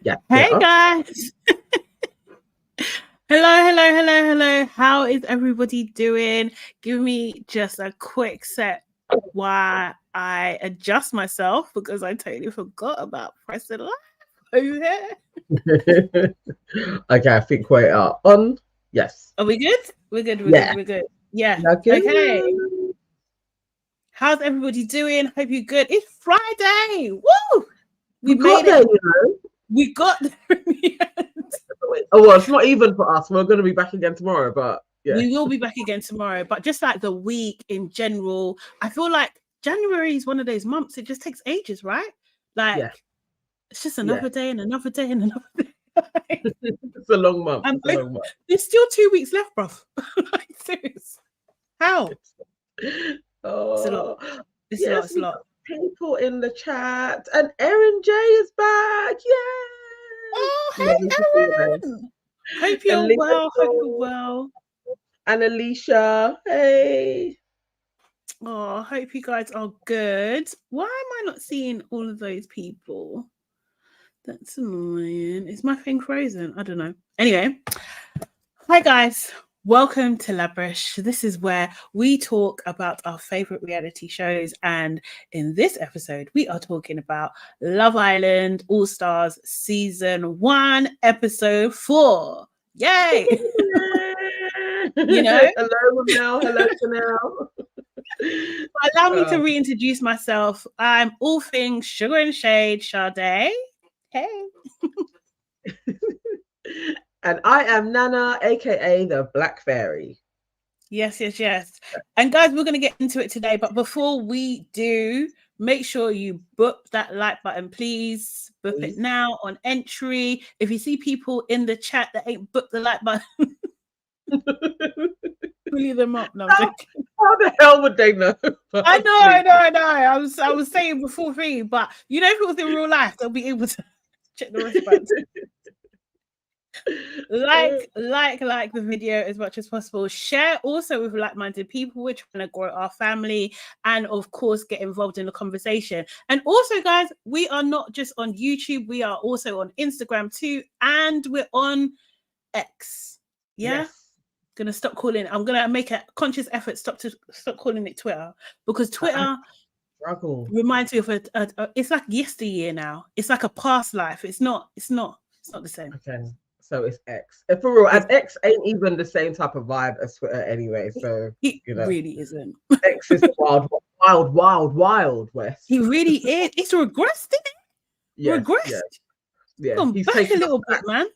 Yeah. Hey guys. Hello. How is everybody doing? Give me just a quick set while I adjust myself because I totally forgot about pressing live over here. Okay, I think we are on. Yes. Are we good? We're good. Yeah. Good. Okay. How's everybody doing? Hope you're good. It's Friday. Woo! We made there, it. We got there in the end. Oh, well, it's not even for us. We're going to be back again tomorrow, but yeah. We will be back again tomorrow. But just like the week in general, I feel like January is one of those months. It just takes ages, right? Like it's just another day and another day and another day. It's a long month. There's still 2 weeks left, bruv. Like, serious. How? Oh, It's a lot. People in the chat, and Erin J is back. Yeah. Oh, hey, Erin. Hope you're well. And Alicia, hey. Oh, I hope you guys are good. Why am I not seeing all of those people? That's annoying. Is my thing frozen? I don't know. Anyway, hi guys. Welcome to Labrish. This is where we talk about our favorite reality shows. And in this episode, we are talking about Love Island All Stars Season 1, Episode 4. Yay! You know? Hello, Chanel. Allow me to reintroduce myself. I'm all things sugar and shade, Sade. Hey. And I am Nana, aka the Black Fairy. Yes. And guys, we're going to get into it today. But before we do, make sure you book that like button, please. Book it now on entry. If you see people in the chat that ain't booked the like button, bully them up. No, how the hell would they know? I know. I was saying before free, but you know, if it was in real life, they'll be able to check the response. like the video as much as possible. Share also with like-minded people. We're trying to grow our family and of course get involved in the conversation. And also, guys, we are not just on YouTube, we are also on Instagram too, and we're on X. I'm gonna make a conscious effort stop calling it Twitter, because Twitter reminds me of it's like yesteryear now. It's like a past life. It's not the same. Okay. So it's X. For real, and X ain't even the same type of vibe as Twitter anyway. So it really isn't. X is wild west. He really is. It's regressed, isn't it? Yes, regressed. Yeah. Gone He's back a little bit, man.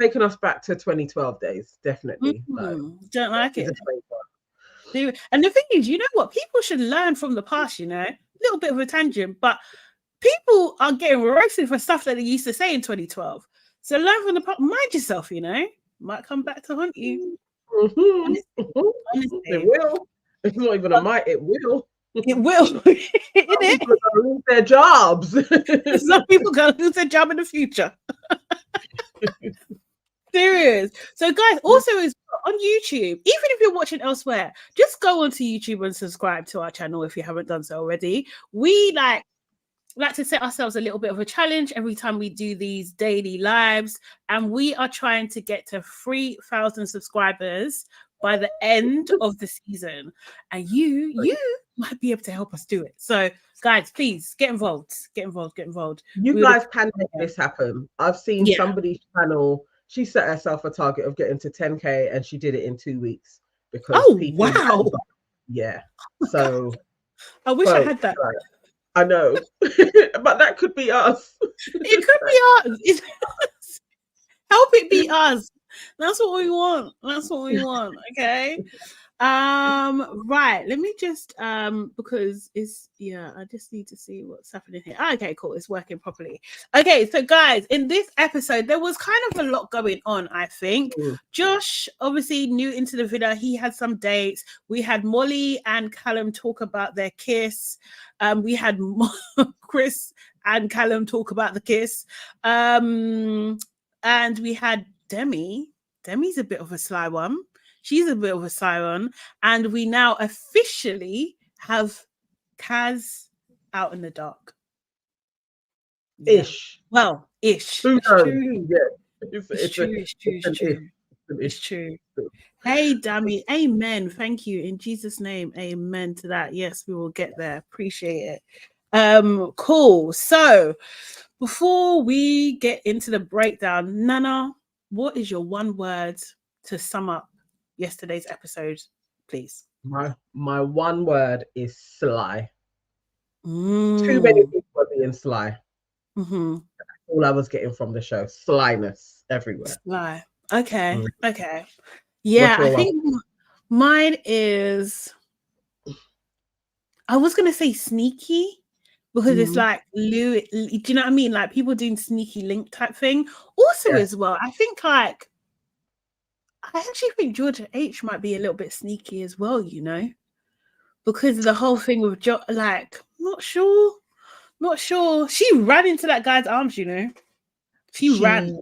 Taking us back to 2012 days, definitely. Don't like it. And the thing is, you know what? People should learn from the past, you know? A little bit of a tangent, but people are getting roasted for stuff that they used to say in 2012. So learn from the past. Mind yourself, you know? Might come back to haunt you. Honestly. It will. It's not even a might, it will. It will. People are going to lose their jobs. Some people are going to lose their job in the future. Serious. So guys, also is on YouTube, even if you're watching elsewhere, just go onto YouTube and subscribe to our channel if you haven't done so already. We like to set ourselves a little bit of a challenge every time we do these daily lives, and we are trying to get to 3,000 subscribers by the end of the season, and you might be able to help us do it. So guys, please get involved. You guys can make this happen. I've seen somebody's channel, she set herself a target of getting to 10k and she did it in 2 weeks because wow. So I wish I had that. I know. But that could be us. It could be us. Help it be us. That's what we want. Okay. Right. Let me just because I just need to see what's happening here. Okay, cool. It's working properly. Okay, so guys, in this episode, there was kind of a lot going on, I think. Josh, obviously new into the villa, he had some dates. We had Molly and Callum talk about their kiss. We had Chris and Callum talk about the kiss. And we had Demi. Demi's a bit of a sly one. She's a bit of a siren. And we now officially have Kaz out in the dark. Ish. Well, ish. Who It's knows? true. Yeah. It's true. It's true. It's true. It's true. Ish. Hey, Demi. Amen. Thank you. In Jesus' name, amen to that. Yes, we will get there. Appreciate it. Cool. So before we get into the breakdown, Nana, what is your one word to sum up yesterday's episode, please? My one word is sly. Too many people are being sly. Mm-hmm. All I was getting from the show, slyness everywhere. Sly. Okay. Okay. Yeah, I think mine is, I was gonna say sneaky, because it's like do you know what I mean? Like people doing sneaky link type thing. Also, as well, I think I actually think Georgia H might be a little bit sneaky as well, you know, because of the whole thing with like, not sure. She ran into that guy's arms, you know. She ran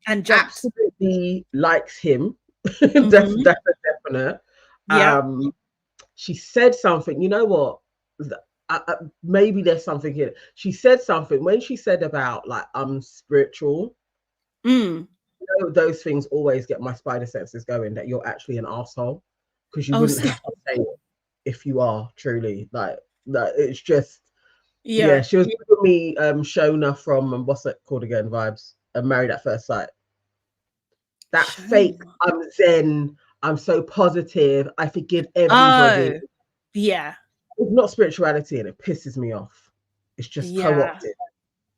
and jumped. Absolutely likes him. That's a definite. Yeah. She said something. You know what? Maybe there's something here. She said something when she said about like spiritual. You know, those things always get my spider senses going. That you're actually an asshole, because you wouldn't have to say it if you are truly like. It's just. Yeah, she was giving me Shona from what's it called again? Vibes. Married at First Sight. That fake. I'm zen. I'm so positive. I forgive everybody. Oh, yeah. It's not spirituality, and it pisses me off. It's just co-opted.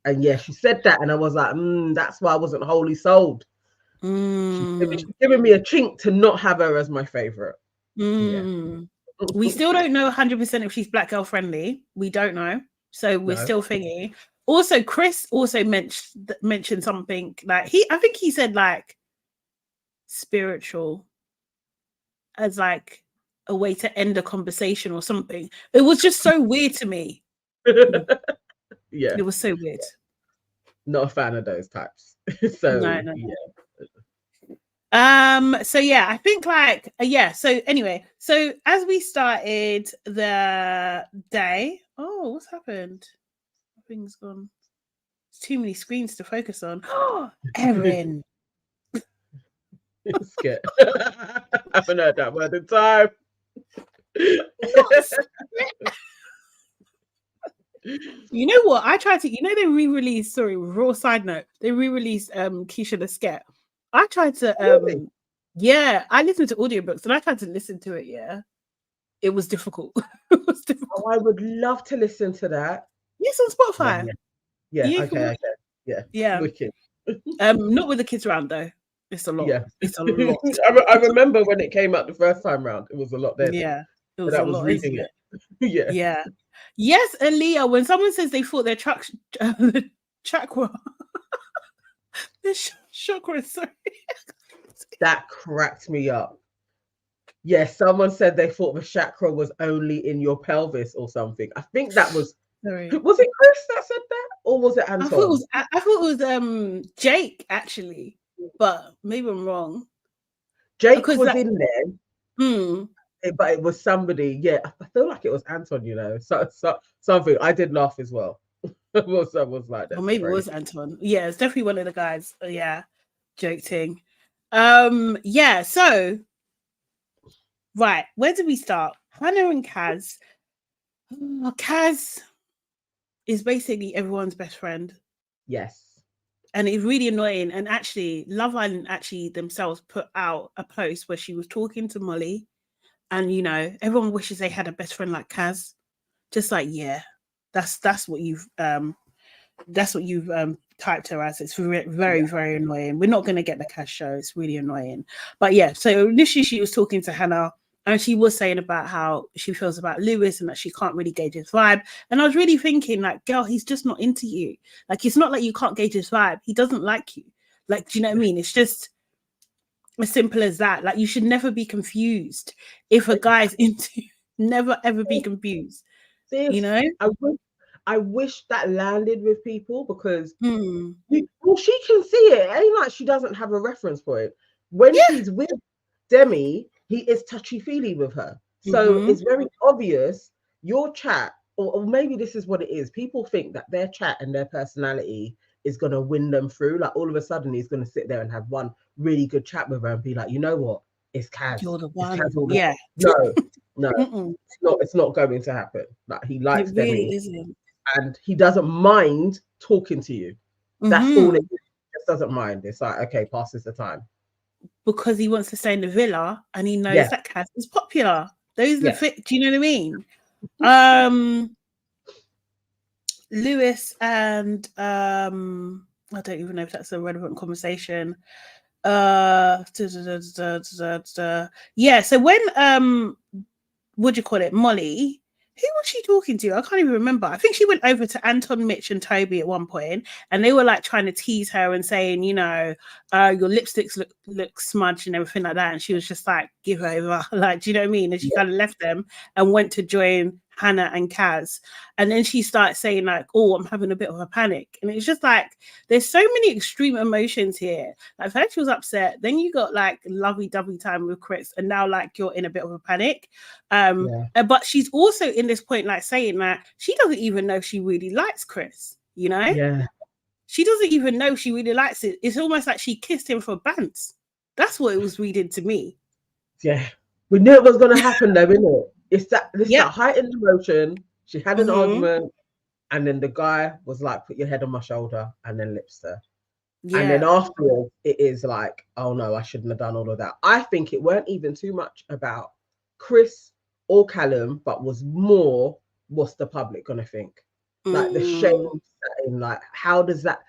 And yeah, she said that, and I was like, that's why I wasn't wholly sold. She's giving me a chink to not have her as my favorite. Yeah. We still don't know 100% if she's black girl friendly. We don't know. So we're still thinking. Also, Chris also mentioned something like I think he said like spiritual as like a way to end a conversation or something. It was just so weird to me. Yeah, it was so weird. Not a fan of those types. So no. Yeah. So yeah, I think like so anyway, so as we started the day, what's happened? Nothing's gone. There's too many screens to focus on. Erin. Scared. I haven't heard that word in time. You know what? I tried to, they re-released, raw side note, they re-released Keisha the Sket. I tried to I listened to audiobooks and I tried to listen to it, it was difficult. I would love to listen to that. Yes, on Spotify. Yeah. Okay. Yeah. Wicked. Not with the kids around though. It's a lot. Yeah. It's a lot. I remember when it came out the first time round, it was a lot then. Yeah. It was a lot, reading it. Yeah. Yes, Aaliyah, when someone says they thought their the chakra sorry. That cracked me up. Yes, someone said they thought the chakra was only in your pelvis or something. I think that was Sorry. Was it Chris that said that, or was it Anton? I thought it was Jake actually, but maybe I'm wrong. Jake was in there. But it was somebody. Yeah, I feel like it was Anton. You know, so something. I did laugh as well. I was like that. Or maybe it was Anton. Yeah, it's definitely one of the guys. Yeah, joking. Yeah. So, right, where did we start? Hannah and Kaz. Kaz is basically everyone's best friend. Yes. And it's really annoying. And actually, Love Island themselves put out a post where she was talking to Molly. And, everyone wishes they had a best friend like Kaz. Just like, that's what you've typed her as. It's very, very, very annoying. We're not going to get the Kaz show. It's really annoying. But yeah, so initially she was talking to Hannah and she was saying about how she feels about Lewis and that she can't really gauge his vibe. And I was really thinking like, girl, he's just not into you. Like, it's not like you can't gauge his vibe. He doesn't like you. Like, do you know what I mean? It's just as simple as that. Like, you should never be confused if a guy's into you. Never ever be confused. I wish that landed with people because she can see it. It ain't like she doesn't have a reference point. When she's with Demi, he is touchy-feely with her. So it's very obvious your chat or maybe this is what it is. People think that their chat and their personality is going to win them through. Like all of a sudden, he's going to sit there and have one really good chat with her and be like, you know what? It's Kaz. You're the It's one. Kaz all the Yeah. No, it's not. It's not going to happen. Like he likes It really Demi, isn't. and he doesn't mind talking to you. That's all it is. He just doesn't mind. It's like, okay, passes the time. Because he wants to stay in the villa and he knows Yeah. that Kaz is popular. Those are Yeah. the fit. Do you know what I mean? Lewis and I don't even know if that's a relevant conversation. Yeah, so when what do you call it, Molly, who was she talking to? I can't even remember. I think she went over to Anton, Mitch, and Toby at one point, and they were like trying to tease her and saying, you know, your lipsticks look smudged and everything like that. And she was just like, give over. Like, do you know what I mean? And she kind of left them and went to join Hannah and Kaz. And then she started saying, like, oh, I'm having a bit of a panic. And it's just like, there's so many extreme emotions here. Like, first she was upset, then you got like lovey-dovey time with Chris, and now like you're in a bit of a panic. But she's also in this point, like saying that she doesn't even know if she really likes Chris, you know? Yeah. She doesn't even know if she really likes it. It's almost like she kissed him for bants. That's what it was reading to me. Yeah. We knew it was going to happen though, isn't it? It's that heightened emotion. She had an argument, and then the guy was like, put your head on my shoulder, and then lips her. Yeah. And then afterwards, it is like, oh no, I shouldn't have done all of that. I think it weren't even too much about Chris or Callum, but was more, what's the public gonna think? Like the shame setting, like how is that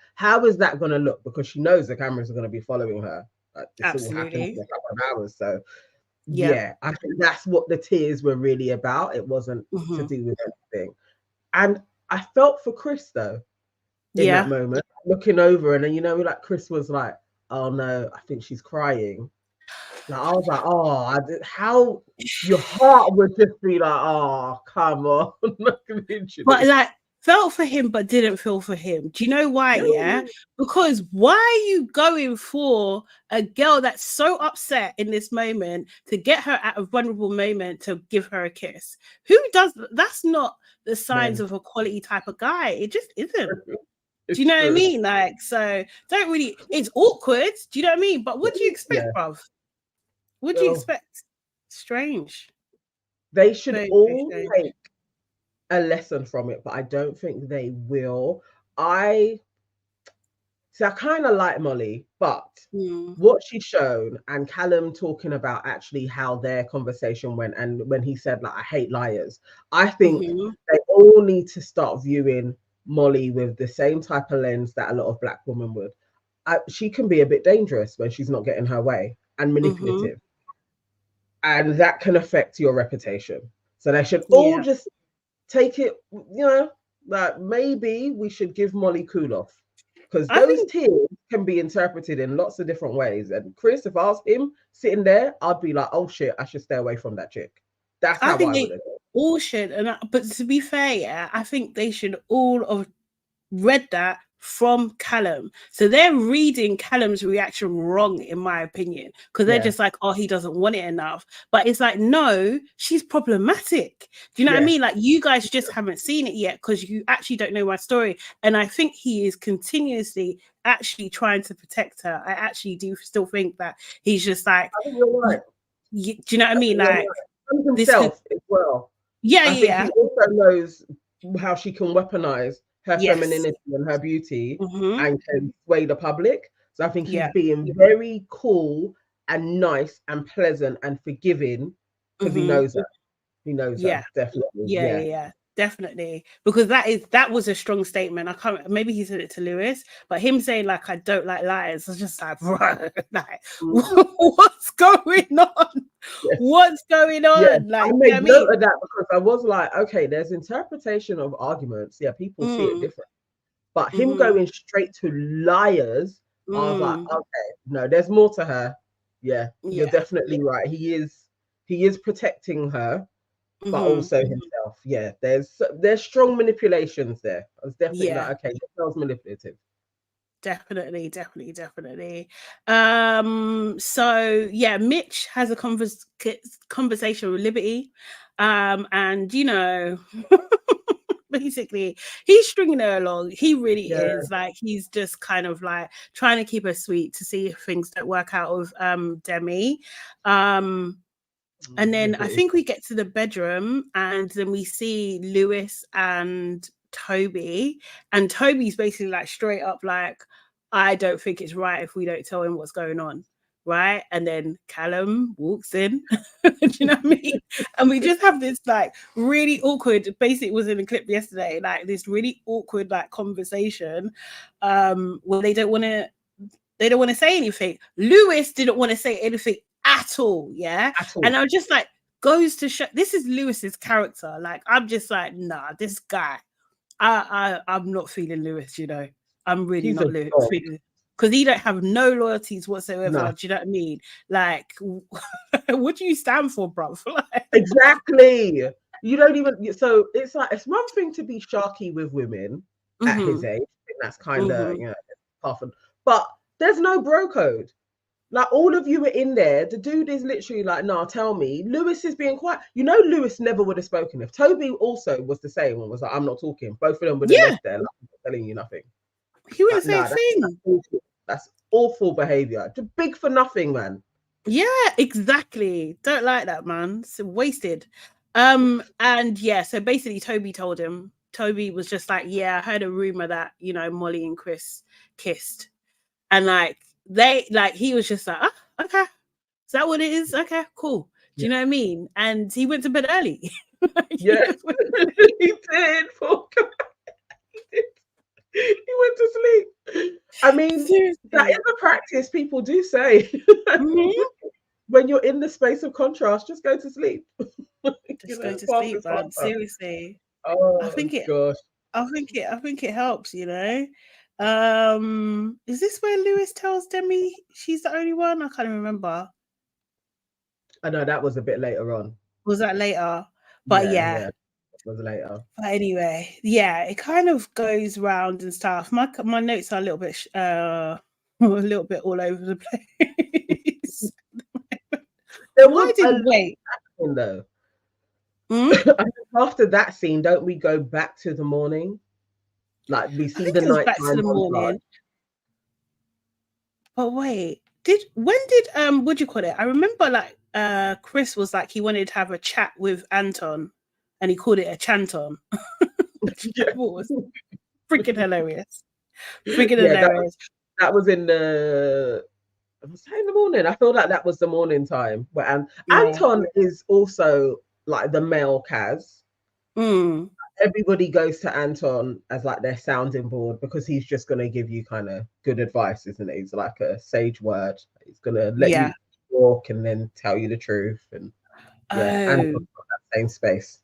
gonna look? Because she knows the cameras are gonna be following her. Like this all happened in a couple of hours. So yeah, I think that's what the tears were really about. It wasn't to do with anything. And I felt for Chris though, in that moment, looking over, and then, you know, like Chris was like, oh no, I think she's crying. Like I was like, oh, how your heart would just be like, oh, come on. But like felt for him, but didn't feel for him. Do you know why? Yeah, because why are you going for a girl that's so upset in this moment to get her at a vulnerable moment to give her a kiss? Who does? That's not the signs of a quality type of guy. It just isn't. Do you know what I mean? Like, so don't really. It's awkward. Do you know what I mean? But what do you expect, bruv? What do you expect? Strange. They should all take a lesson from it, but I don't think they will. I kind of like Molly, but what she's shown, and Callum talking about actually how their conversation went, and when he said like, I hate liars, I think they all need to start viewing Molly with the same type of lens that a lot of Black women would. She can be a bit dangerous when she's not getting her way and manipulative, and that can affect your reputation. So they should all just take it, you know, like maybe we should give Molly cool off, because those tears can be interpreted in lots of different ways. And Chris, if I was him sitting there, I'd be like, oh shit, I should stay away from that chick. That's how I would have done. All should, but to be fair, I think they should all have read that from Callum. So they're reading Callum's reaction wrong, in my opinion, because they're just like, oh, he doesn't want it enough. But it's like, no, she's problematic. Do you know what I mean? Like, you guys just haven't seen it yet because you actually don't know my story. And I think he is continuously actually trying to protect her. I actually do still think that he's just like, I think you're right. Do you know what I mean? Like, himself as well. I think he also knows how she can weaponize her femininity and her beauty and can sway the public. So I think he's being very cool and nice and pleasant and forgiving because he knows her. He knows her, definitely. Yeah, definitely. Because that was a strong statement. I can't, maybe he said it to Lewis, but him saying like, I don't like liars, was just like, bro, like, what's going on? What's going on? Like, I made note of that because I was like, okay, there's interpretation of arguments. Yeah, people see it different. But him going straight to liars, I was like, okay, no, there's more to her. Yeah, you're definitely right. He is protecting her, but also himself. Yeah, there's strong manipulations there. I was definitely like, okay, this sounds manipulative. Definitely. So yeah, Mitch has a conversation with Liberty, and you know, basically he's stringing her along. He really is. Like, he's just kind of like trying to keep her sweet to see if things don't work out with Demi. And then I think we get to the bedroom, and then we see Lewis and Toby, and Toby's basically like straight up like, I don't think it's right if we don't tell him what's going on. Right. And then Callum walks in. Do you know what I mean? And we just have this like really awkward, basically it was in a clip yesterday, like this really awkward like conversation where they don't want to say anything. Lewis didn't want to say anything at all. Yeah. At all. And I was just like, goes to show this is Lewis's character. Like, I'm just like, nah, this guy, I'm not feeling Lewis, you know. I'm really not feeling, because he don't have no loyalties whatsoever. No. Do you know what I mean? Like, what do you stand for, bruv? Like, exactly. You don't even. So it's like, it's one thing to be sharky with women at his age. I think that's kind of you know, half. But there's no bro code. Like, all of you are in there. The dude is literally like, nah, tell me. Lewis is being quiet. You know, Lewis never would have spoken. If Toby also was the same and was like, I'm not talking, both of them would have left there, like, I'm not telling you nothing. He wouldn't say a thing. That's awful behavior. It's big for nothing, man. Yeah, exactly. Don't like that, man. It's wasted. And yeah, so basically Toby told him. Toby was just like, yeah, I heard a rumor that, you know, Molly and Chris kissed. And like, he was just like, oh, okay. Is that what it is? Okay, cool. Do you know what I mean? And he went to bed early. Yeah, he did. He went to sleep. I mean, seriously, that is a practice people do say. When you're in the space of contrast, just go to sleep. Just go to sleep, man. Seriously. Oh, I think gosh. I think it helps, you know. Is this where Lewis tells Demi she's the only one? I can't remember. I know that was a bit later on. Was that later? But yeah. Was later. But anyway, yeah, it kind of goes round and stuff. My notes are a little bit all over the place. Why did wait though? After that scene, don't we go back to the morning? Like, we see the night back to the morning. But wait, when did what do you call it? I remember like Chris was like he wanted to have a chat with Anton. And he called it a chanton. Was freaking hilarious. Hilarious. That was in the morning. I feel like that was the morning time. Where Anton is also like the male Kaz. Everybody goes to Anton as like their sounding board because he's just going to give you kind of good advice, isn't it? He's like a sage word. He's going to let you walk and then tell you the truth. And Anton's got that same space.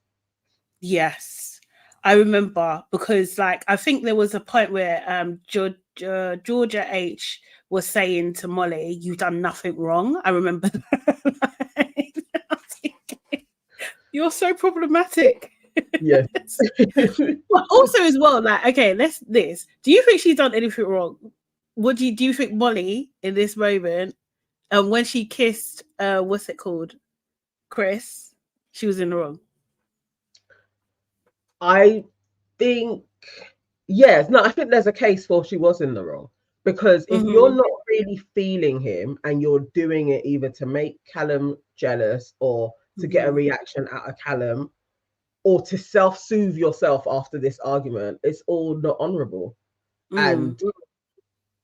Yes, I remember, because like I think there was a point where Georgia H was saying to Molly, "You've done nothing wrong." I remember that. You're so problematic. Yes. But also as well, like, okay, do you think she's done anything wrong? Do you think Molly in this moment, when she kissed what's it called, Chris, she was in the wrong? I think, yes. No, I think there's a case for she was in the wrong. Because if you're not really feeling him and you're doing it either to make Callum jealous or to get a reaction out of Callum or to self-soothe yourself after this argument, it's all not honourable. And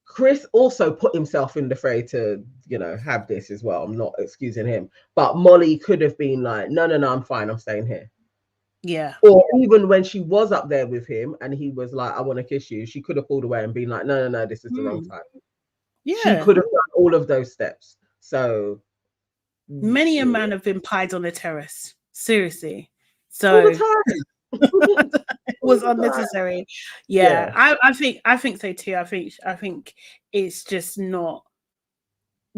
Chris also put himself in the fray to, you know, have this as well. I'm not excusing him. But Molly could have been like, no, I'm fine. I'm staying here. Yeah. Or even when she was up there with him and he was like, I want to kiss you, she could have pulled away and been like, no, this is the wrong time. Yeah. She could have done all of those steps. So many a man have been pied on the terrace. Seriously. So all the time. It was unnecessary. Yeah. I think so too. I think it's just not,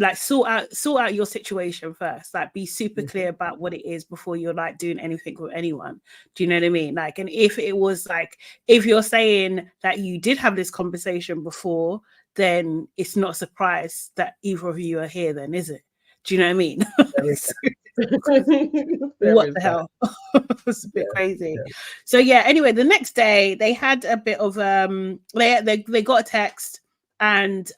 like, sort out your situation first. Like, be super clear about what it is before you're like doing anything with anyone. Do you know what I mean? Like, and if it was like, if you're saying that you did have this conversation before, then it's not a surprise that either of you are here then, is it? Do you know what I mean? What the hell? It's a bit crazy. So yeah, anyway, the next day they had a bit of they got a text, and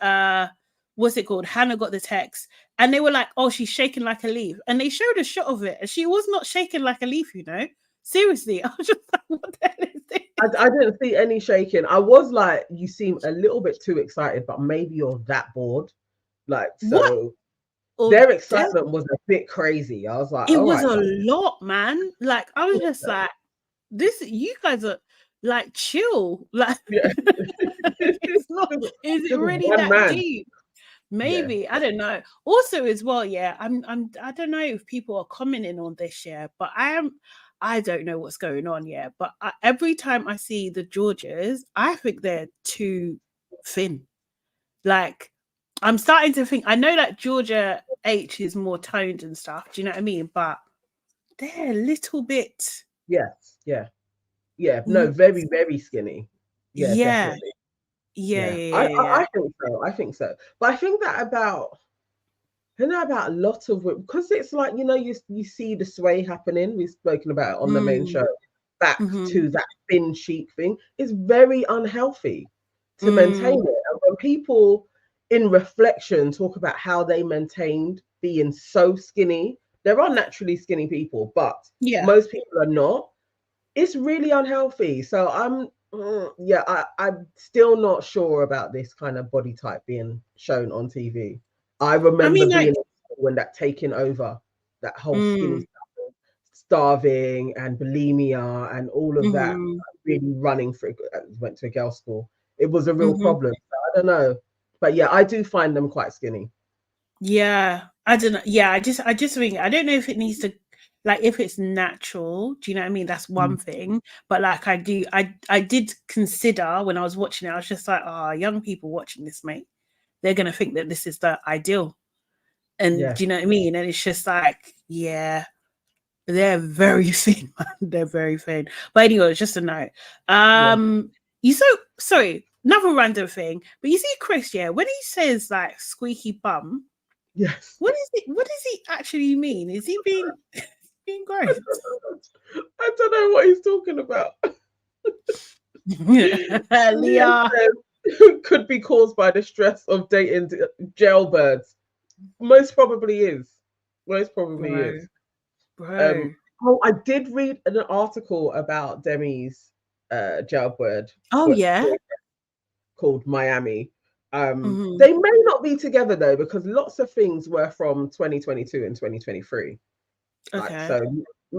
what's it called? Hannah got the text, and they were like, "Oh, she's shaking like a leaf," and they showed a shot of it, and she was not shaking like a leaf, you know. Seriously, I was just like, "What the hell is this?" I didn't see any shaking. I was like, you seem a little bit too excited, but maybe you're that bored. Like, What? so their excitement was a bit crazy. I was like, It all was right, a lot, man. Like, I was just like, this, you guys are like chill. Like, yeah. it's not, is it really that deep? Maybe, I don't know. Also, as well, yeah, I don't know if people are commenting on this, yeah, but I don't know what's going on, yeah. But every time I see the Georges, I think they're too thin. Like, I'm starting to think, I know that Georgia H is more toned and stuff. Do you know what I mean? But they're a little bit. Yes, yeah. No, very, very skinny. Yeah, Yeah. definitely. Yeah. I think so. I think so. But I think that about a lot of it, because it's like, you see the sway happening. We've spoken about it on the main show. Back to that thin chic thing is very unhealthy to maintain it. And when people in reflection talk about how they maintained being so skinny, there are naturally skinny people, but most people are not. It's really unhealthy. So I'm still not sure about this kind of body type being shown on TV. I remember being when that taking over, that whole skinny stuff, starving and bulimia and all of that really running through. Went to a girls' school. It was a real problem. So I don't know, but yeah, I do find them quite skinny. Yeah, I don't know. Yeah, I just think I don't know if it needs to, like, if it's natural. Do you know what I mean? That's one thing. But like, I did consider when I was watching it, I was just like, oh, young people watching this, mate, they're gonna think that this is the ideal. And do you know what I mean? And it's just like, yeah, they're very thin, man. They're very thin. But anyway, it's just a note. You sorry, another random thing, but you see Chris, yeah, when he says like squeaky bum. Yes. What does he actually mean? Is he being gross? I don't know what he's talking about. Leah could be caused by the stress of dating jailbirds. Most probably is. Bro. I did read an article about Demi's jailbird. Oh yeah. Called Miami. They may not be together though, because lots of things were from 2022 and 2023. Okay. Like, so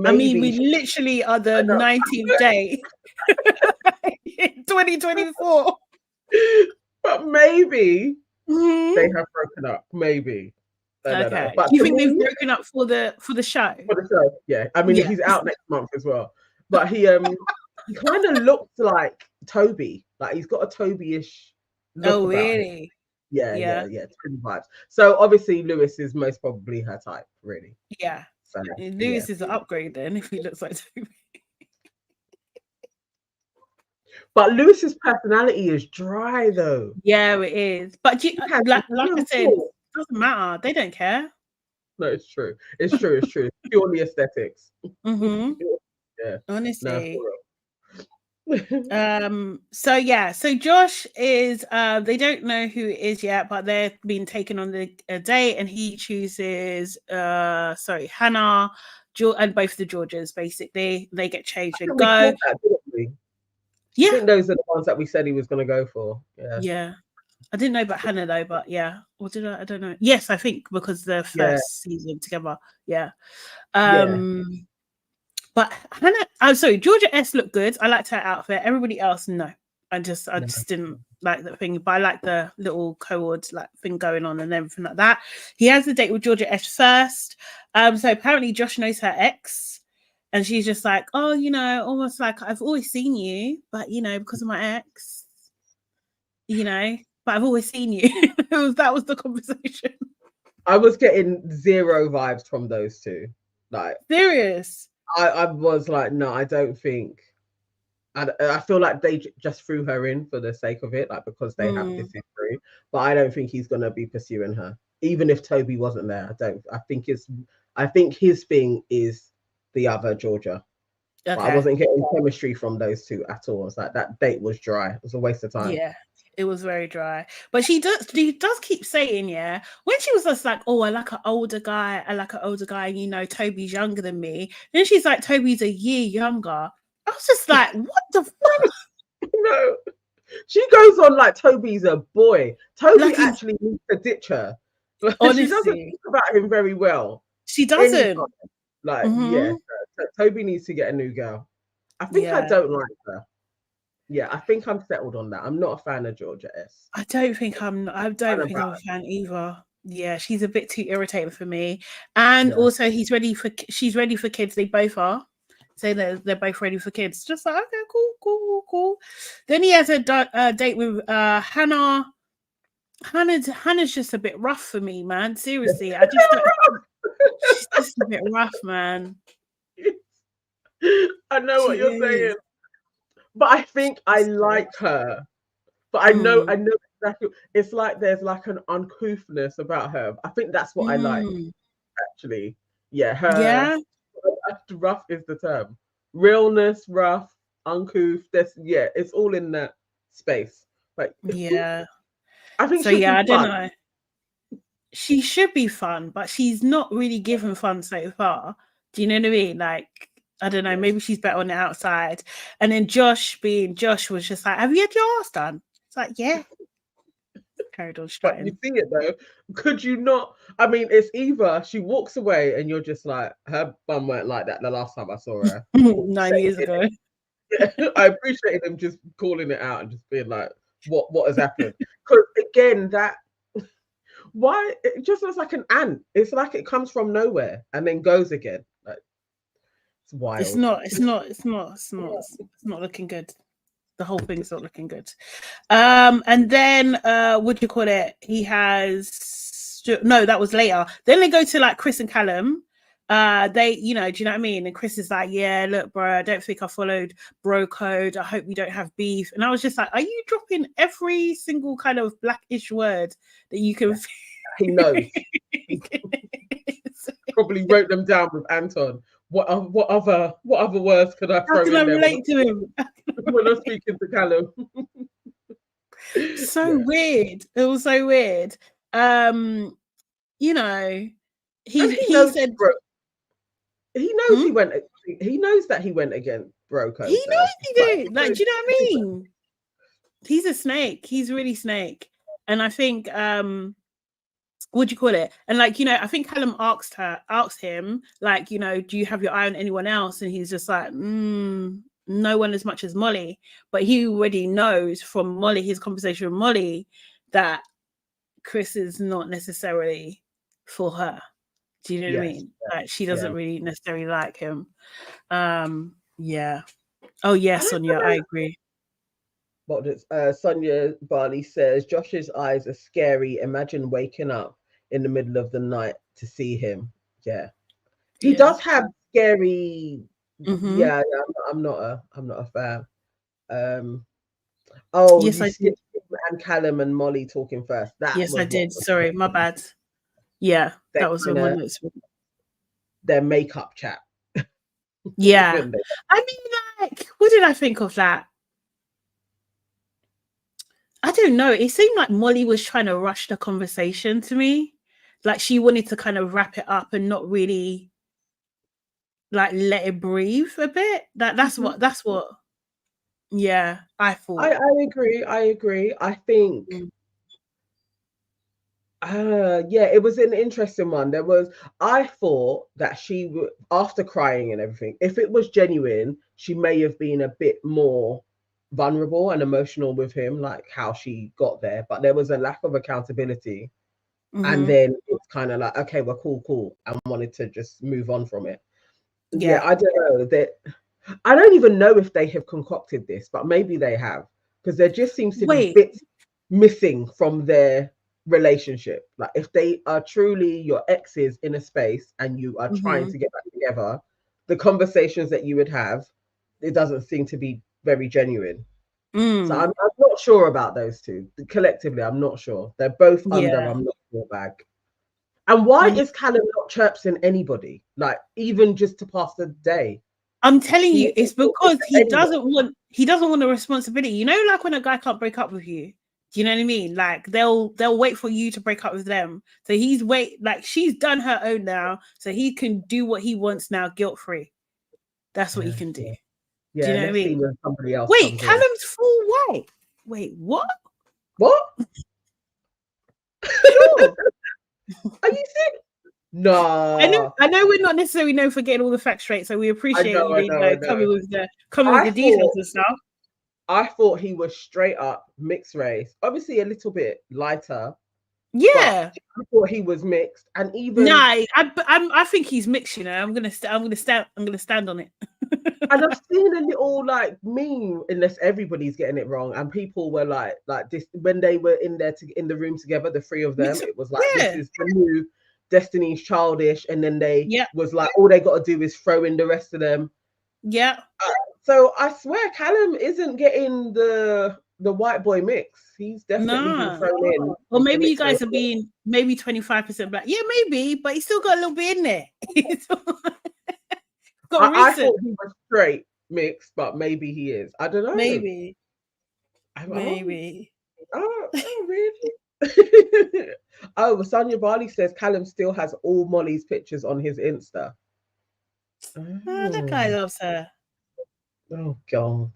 I mean, we literally are the 19th day in 2024. But maybe they have broken up. Maybe. Okay. But do you think they've broken up for the show? For the show, yeah. I mean, he's out next month as well. But he kind of looks like Toby. Like, he's got a Toby-ish look. Oh, really? Yeah. Twin vibes. So obviously Lewis is most probably her type, really. Yeah. So, Lewis is an upgrade then if he looks like Toby. But Lewis's personality is dry though. Yeah, it is. But like I said, it doesn't matter. They don't care. No, it's true. It's purely aesthetics. Yeah. Honestly. So Josh is they don't know who it is yet, but they're being taken on a date, and he chooses Hannah, and both the Georges. Basically, they get changed and go. I think those are the ones that we said he was going to go for. Yeah. I didn't know about Hannah though, but yeah. Or did I? I don't know. Yes, I think because the first season together. Yeah. But Hannah, I'm sorry, Georgia S looked good. I liked her outfit. Everybody else, no. I just didn't like that thing. But I like the little co-ord like thing going on and everything like that. He has a date with Georgia S first. So apparently Josh knows her ex. And she's just like, oh, almost like I've always seen you, but because of my ex, but I've always seen you. That was the conversation. I was getting zero vibes from those two. Like, serious. I was like, no, I don't think. I feel like they just threw her in for the sake of it, like because they have this history. But I don't think he's gonna be pursuing her, even if Toby wasn't there. I think it's I think his thing is the other Georgia. Okay. But I wasn't getting chemistry from those two at all. It's like that date was dry. It was a waste of time. Yeah, it was very dry. But she does keep saying, yeah, when she was just like, oh, I like an older guy, you know, Toby's younger than me. Then she's like, Toby's a year younger. I was just like, what the fuck? No. She goes on like Toby's a boy. Toby Like actually needs to ditch her. Honestly, she doesn't think about him very well. She doesn't. Like, yeah, Toby needs to get a new girl. I think I don't like her. Yeah, I think I'm settled on that. I'm not a fan of Georgia S. I don't think I'm a fan either. Yeah, she's a bit too irritating for me. And also she's ready for kids. They both are. Say that they're both ready for kids. Just like, okay, cool. Then he has a date with Hannah. Hannah's just a bit rough for me, man. Seriously, I just don't. She's just a bit rough, man. I know what you're saying, but I think I like her. But I know exactly. It's like there's like an uncouthness about her. I think that's what I like. Actually, yeah, her. Rough is the term. Realness, rough, uncouth. It's all in that space. Like, I think so. Yeah, I don't know. She should be fun, but she's not really given fun so far. Do you know what I mean? Like, I don't know. Maybe she's better on the outside. And then Josh was just like, "Have you had your ass done?" It's like, yeah. Carried on strutting. But you see it though. Could you not? I mean, it's either she walks away and you're just like, her bum weren't like that the last time I saw her 9 years ago. I appreciated them just calling it out and just being like, what has happened? Because again, that why it just looks like an ant. It's like it comes from nowhere and then goes again. Like, it's wild. It's not looking good. The whole thing's not looking good. And then what do you call it? He has that was later. Then they go to like Chris and Callum. They, do you know what I mean? And Chris is like, yeah, look, bro, I don't think I followed bro code. I hope we don't have beef. And I was just like, are you dropping every single kind of blackish word that you can? He knows. Probably wrote them down with Anton. What other words could I throw in there? Relate to him when I'm speaking to Callum? Weird. It was so weird. He said, bro, he knows he went. He knows that he went against bro code. He knows he did. Like, do you know what I mean? He's a snake. He's really snake. And I think what do you call it? And like, I think Callum asked him, like, do you have your eye on anyone else? And he's just like, no one as much as Molly. But he already knows from Molly, his conversation with Molly, that Chris is not necessarily for her. Do you know what I mean? Like, she doesn't really necessarily like him. Yeah. Oh yes, Sonia, I agree. What does Sonia Barley says? Josh's eyes are scary. Imagine waking up in the middle of the night to see him. Yeah, he does have scary. Yeah, I'm not a fan. Yes, I did. And Callum and Molly talking first. Yes, I did. Sorry, my bad. Yeah, that was the one that's their makeup chat. Yeah, I mean, like, what did I think of that? I don't know. It seemed like Molly was trying to rush the conversation to me. Like, she wanted to kind of wrap it up and not really like let it breathe a bit. That's what. Yeah, I thought. I agree. I think. It was an interesting one. I thought that she would, after crying and everything, if it was genuine, she may have been a bit more vulnerable and emotional with him, like how she got there. But there was a lack of accountability. And then it's kind of like, okay, we're cool. And wanted to just move on from it. Yeah, I don't know. I don't even know if they have concocted this, but maybe they have. Because there just seems to be bits missing from their relationship. Like, if they are truly your exes in a space and you are trying to get back together, the conversations that you would have, it doesn't seem to be very genuine. So I'm not sure about those two. Collectively, I'm not sure. They're both under I'm not sure bag. And why is Callum not chirping anybody? Like, even just to pass the day? I'm telling you, it's because he doesn't want the responsibility. You know, like when a guy can't break up with you. Do you know what I mean? Like they'll wait for you to break up with them. So like she's done her own now, so he can do what he wants now, guilt free. That's what he can do. Yeah, do you know what I mean? When somebody else Wait, Callum's full white. Wait, what? What? Sure. Are you serious? No. I know we're not necessarily known for getting all the facts straight, so we appreciate you coming with the details and stuff. I thought he was straight up mixed race, obviously a little bit lighter. Yeah, I thought he was mixed, and even I think he's mixed. You know, I'm gonna stand on it. And I've seen a little like meme, unless everybody's getting it wrong, and people were like this when they were in the room together, the three of them. It was like this is the new Destiny's Childish, and then they was like all they got to do is throw in the rest of them. Yeah. So I swear Callum isn't getting the white boy mix. He's definitely been thrown in. Or maybe you guys are being maybe 25% black. Yeah, maybe, but he's still got a little bit in there. I thought he was straight mixed, but maybe he is. I don't know. Maybe. Oh, really? Oh, Sonia Barley says Callum still has all Molly's pictures on his Insta. Oh, that guy loves her. Oh God.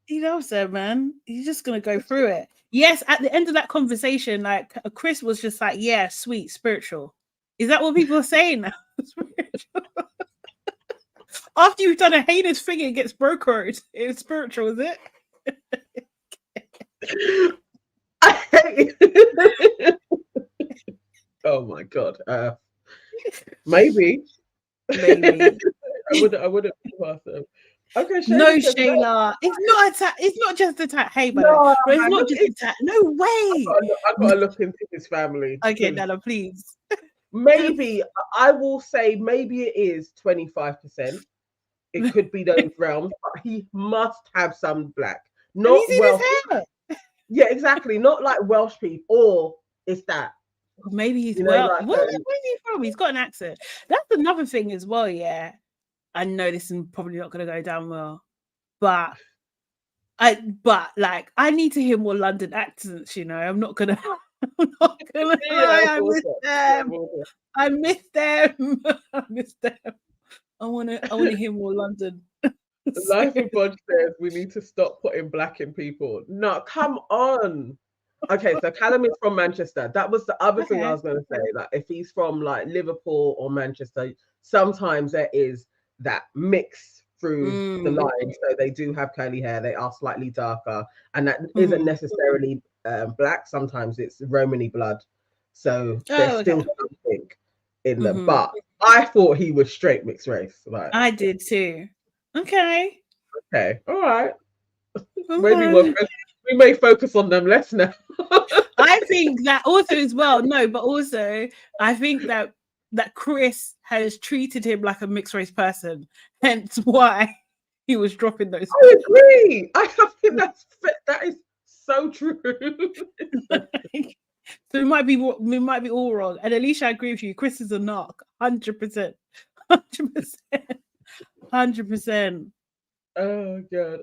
He loves her, man. He's just gonna go through it. Yes, at the end of that conversation, like Chris was just like, yeah, sweet, spiritual. Is that what people are saying now? After you've done a heinous thing, it gets brokered. It's spiritual, is it? Oh my God. Maybe. I wouldn't be awesome. Okay, Shayla, no, Shayla. It's not just attack. Hey, but it's not just attack. No way. I've got to look into his family. Okay, Nana, please. Maybe I will say maybe it is 25%. It could be those realms, but he must have some black. Not Welsh. Yeah, exactly. Not like Welsh people, or it's that. Maybe he's Welsh. Where's he from? He's got an accent. That's another thing as well. Yeah, I know this is probably not going to go down well, but I need to hear more London accents. You know, I'm not gonna lie. I miss them. I want to hear more London. Life of Bodge says we need to stop putting black in people. No, come on. Okay, so Callum is from Manchester. That was the other thing I was going to say. Like, if he's from like Liverpool or Manchester, sometimes there is that mix through the line. So they do have curly hair. They are slightly darker, and that isn't necessarily black. Sometimes it's Romany blood. So there's still something in them. But I thought he was straight mixed race. Like, I did too. Okay. All right. Maybe we may focus on them less now. I think that also as well. No, but also I think that Chris has treated him like a mixed race person, hence why he was dropping those. I agree. I think that is so true. So we might be all wrong. And Alicia, I agree with you. Chris is a narc, 100%, 100%. Oh God.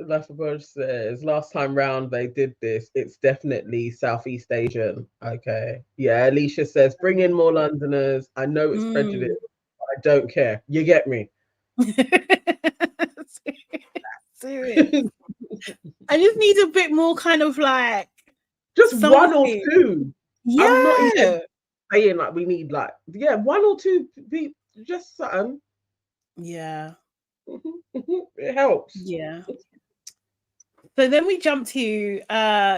Life of Bodge says last time round they did this. It's definitely Southeast Asian. Okay. Yeah, Alicia says bring in more Londoners. I know it's prejudice. I don't care. You get me. Serious. I just need a bit more kind of like just something. One or two. Yeah. I'm not even saying like we need like one or two people. Just something. Yeah. It helps. Yeah. So then we jump to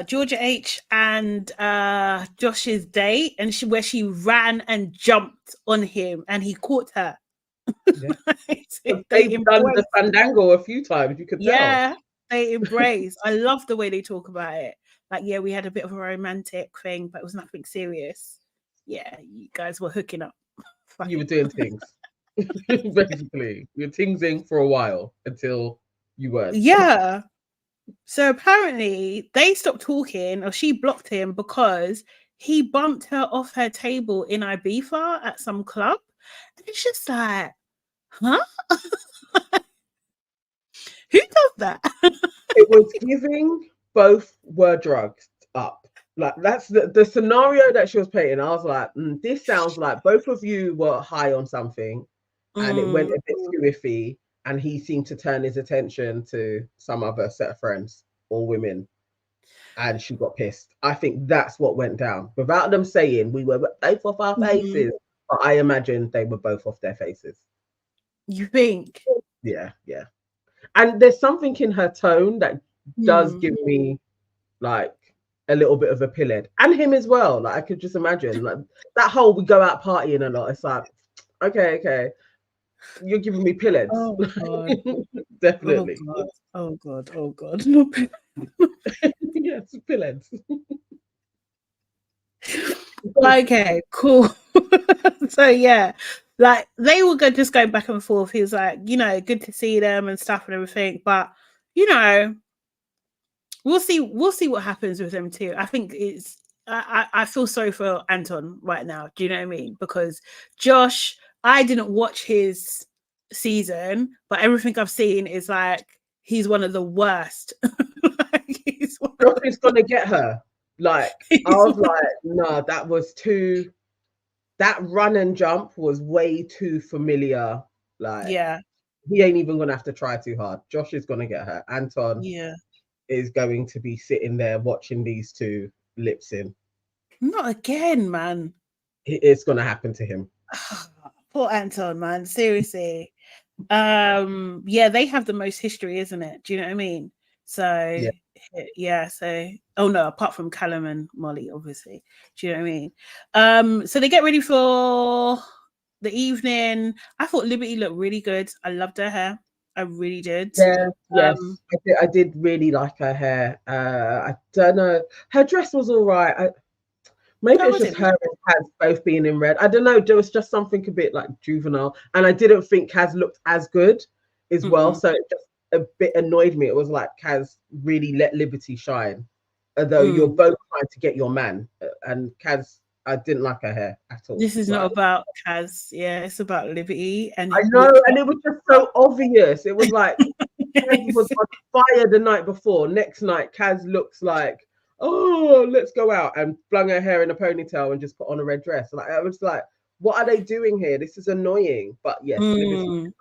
Georgia H and Josh's date, and where she ran and jumped on him, and he caught her. Yeah. They've done the fandango a few times. You could tell. Yeah, they embrace. I love the way they talk about it. Like, yeah, we had a bit of a romantic thing, but it was nothing serious. Yeah, you guys were hooking up. You were doing things. Basically, you were tingsing for a while until you weren't. Yeah. So apparently they stopped talking, or she blocked him because he bumped her off her table in Ibiza at some club. And it's just like, huh? Who does that? It was giving both were drugged up. Like that's the scenario that she was painting. I was like, this sounds like both of you were high on something, and it went a bit squiffy, and he seemed to turn his attention to some other set of friends or women, and she got pissed. I think that's what went down. Without them saying we were both off our faces, but I imagine they were both off their faces. You think? Yeah. And there's something in her tone that does give me like a little bit of a pillhead, and him as well. Like I could just imagine like that whole we go out partying a lot. It's like, okay, you're giving me pillheads. Oh God. Definitely. Oh God. Yes, pillheads. Okay, cool. So yeah, like they will just go back and forth. He was like, you know, good to see them and stuff and everything, but you know, we'll see what happens with them too. I think it's I feel sorry for Anton right now. Do you know what I mean? Because Josh, I didn't watch his season, but everything I've seen is like he's one of the worst. Josh is gonna get her. Like I was like, no, that was too. That run and jump was way too familiar. Like, yeah, he ain't even gonna have to try too hard. Josh is gonna get her. Anton, is going to be sitting there watching these two lip sync. Not again, man. It's gonna happen to him. Poor Anton, man. Seriously. Yeah, they have the most history, isn't it? Do you know what I mean? So yeah, so oh no, apart from Callum and Molly, obviously. Do you know what I mean? So they get ready for the evening. I thought Liberty looked really good. I loved her hair. I really did. Yeah, yes. I did really like her hair. I don't know. Her dress was all right. Maybe it's just her and Kaz both being in red. I don't know. There was just something a bit like juvenile. And I didn't think Kaz looked as good as well. So it just a bit annoyed me. It was like Kaz really let Liberty shine. Although you're both trying to get your man. And Kaz, I didn't like her hair at all. This is not about Kaz. Yeah, it's about Liberty. And I know, and it was just so obvious. It was like Kaz was on fire the night before. Next night, Kaz looks like, oh, let's go out, and flung her hair in a ponytail and just put on a red dress. Like I was like, what are they doing here? This is annoying. But yes, Liberty nice.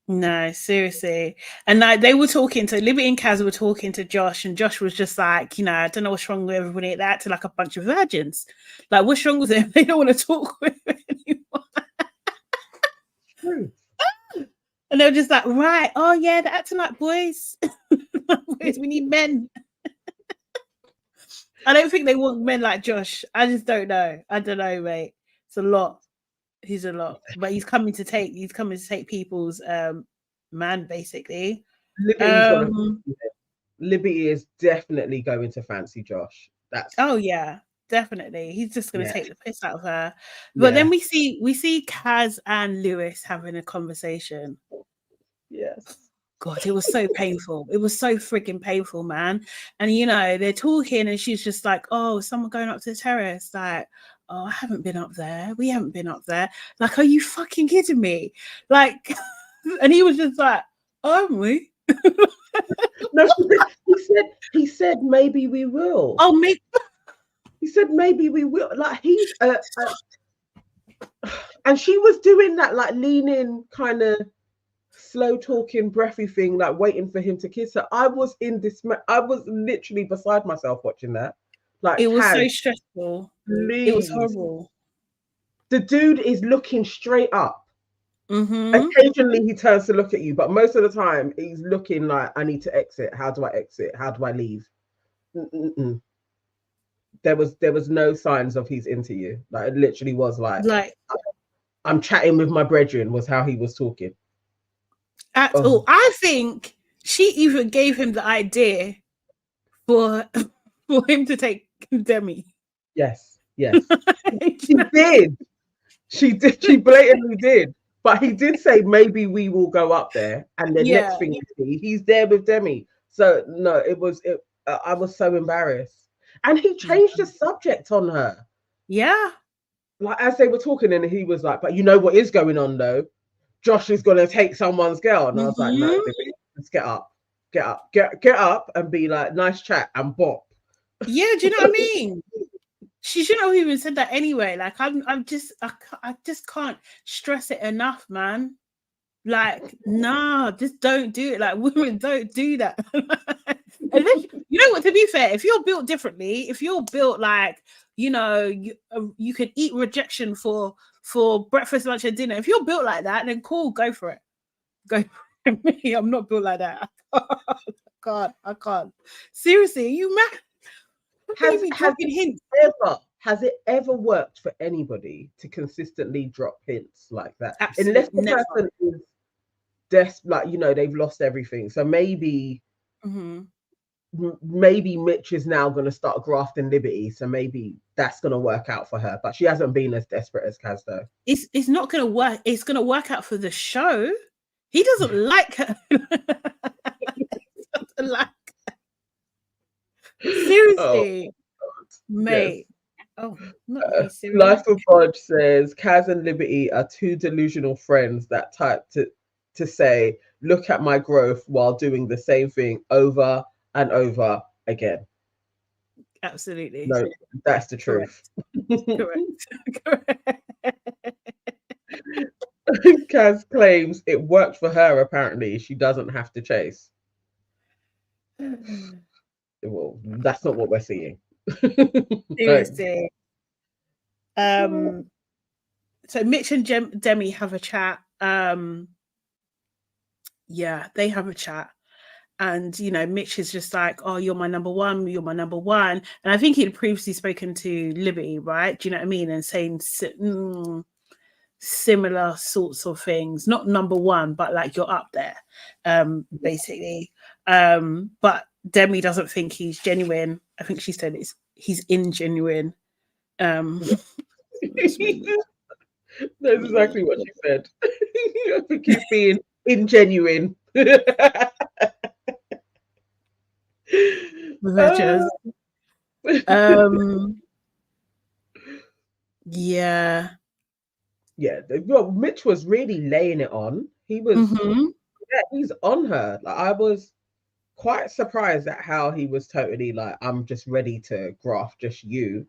No, seriously. And like they were talking to Liberty and Kaz were talking to Josh, and Josh was just like, you know, I don't know what's wrong with everybody. They acted like a bunch of virgins. Like, what's wrong with them? They don't want to talk with anyone. True. And they were just like, right, oh yeah, they're acting like boys. Boys, we need men. I don't think they want men like Josh. I just don't know. I don't know, mate. It's a lot. He's a lot, but he's coming to take people's man, basically. Liberty is definitely going to fancy Josh. That's yeah, definitely. He's just going to take the piss out of her. But then we see Kaz and Lewis having a conversation. Yes. God, it was so painful. It was so freaking painful, man. And you know, they're talking, and she's just like, "Oh, is someone going up to the terrace?" Like, "Oh, I haven't been up there. We haven't been up there." Like, are you fucking kidding me? Like, and he was just like, "Aren't we?" No, he said maybe we will. Oh, maybe. He said maybe we will. Like he's and she was doing that like leaning kind of slow talking breathy thing, like waiting for him to kiss her. I was in dismay. I was literally beside myself watching that. Like it was so stressful. Please. It was horrible. The dude is looking straight up. Occasionally he turns to look at you, but most of the time he's looking like, I need to exit. How do I exit? How do I leave? There was no signs of he's into you. Like it literally was like I'm chatting with my brethren was how he was talking. At all. I think she even gave him the idea for him to take Demi. Yes. She did. She blatantly did. But he did say maybe we will go up there, and the next thing you see, he's there with Demi. So no, I was so embarrassed. And he changed the subject on her. Yeah. Like, as they were talking, and he was like, but you know what is going on though? Josh is going to take someone's girl. And I was like, no, baby, let's get up. Get up and be like, nice chat and bop. Yeah, do you know what I mean? She shouldn't have even said that anyway. Like, I just can't stress it enough, man. Like, nah, just don't do it. Like, women don't do that. And then, you know what, to be fair, if you're built differently, if you're built like, you know, you can eat rejection for breakfast, lunch, and dinner. If you're built like that, then cool, go for it. Go for it. Me, I'm not built like that. I can't. Seriously, are you mad? Has it ever worked for anybody to consistently drop hints like that? Absolutely Unless the never. person is like, you know, they've lost everything. So maybe maybe Mitch is now going to start grafting Liberty. So maybe that's going to work out for her. But she hasn't been as desperate as Kaz though. It's not going to work. It's going to work out for the show. He doesn't like her. Like, seriously, mate. Yes. Oh, not serious. Life of Bodge says Kaz and Liberty are two delusional friends that type to say, look at my growth while doing the same thing over and over again. Absolutely. No, that's the truth. Correct. Kaz claims it worked for her. Apparently, she doesn't have to chase. Well, that's not what we're seeing. Seriously. So Mitch and Demi have a chat. Yeah, they have a chat. And, you know, Mitch is just like, oh, you're my number one. You're my number one. And I think he'd previously spoken to Liberty, right? Do you know what I mean? And saying similar sorts of things. Not number one, but like you're up there, basically. But Demi doesn't think he's genuine. I think she said he's ingenuine. That's exactly what she said. I think he's being ingenuine. Yeah. Well, Mitch was really laying it on. He was, he's on her. Like, I was quite surprised at how he was totally like, I'm just ready to graft just you.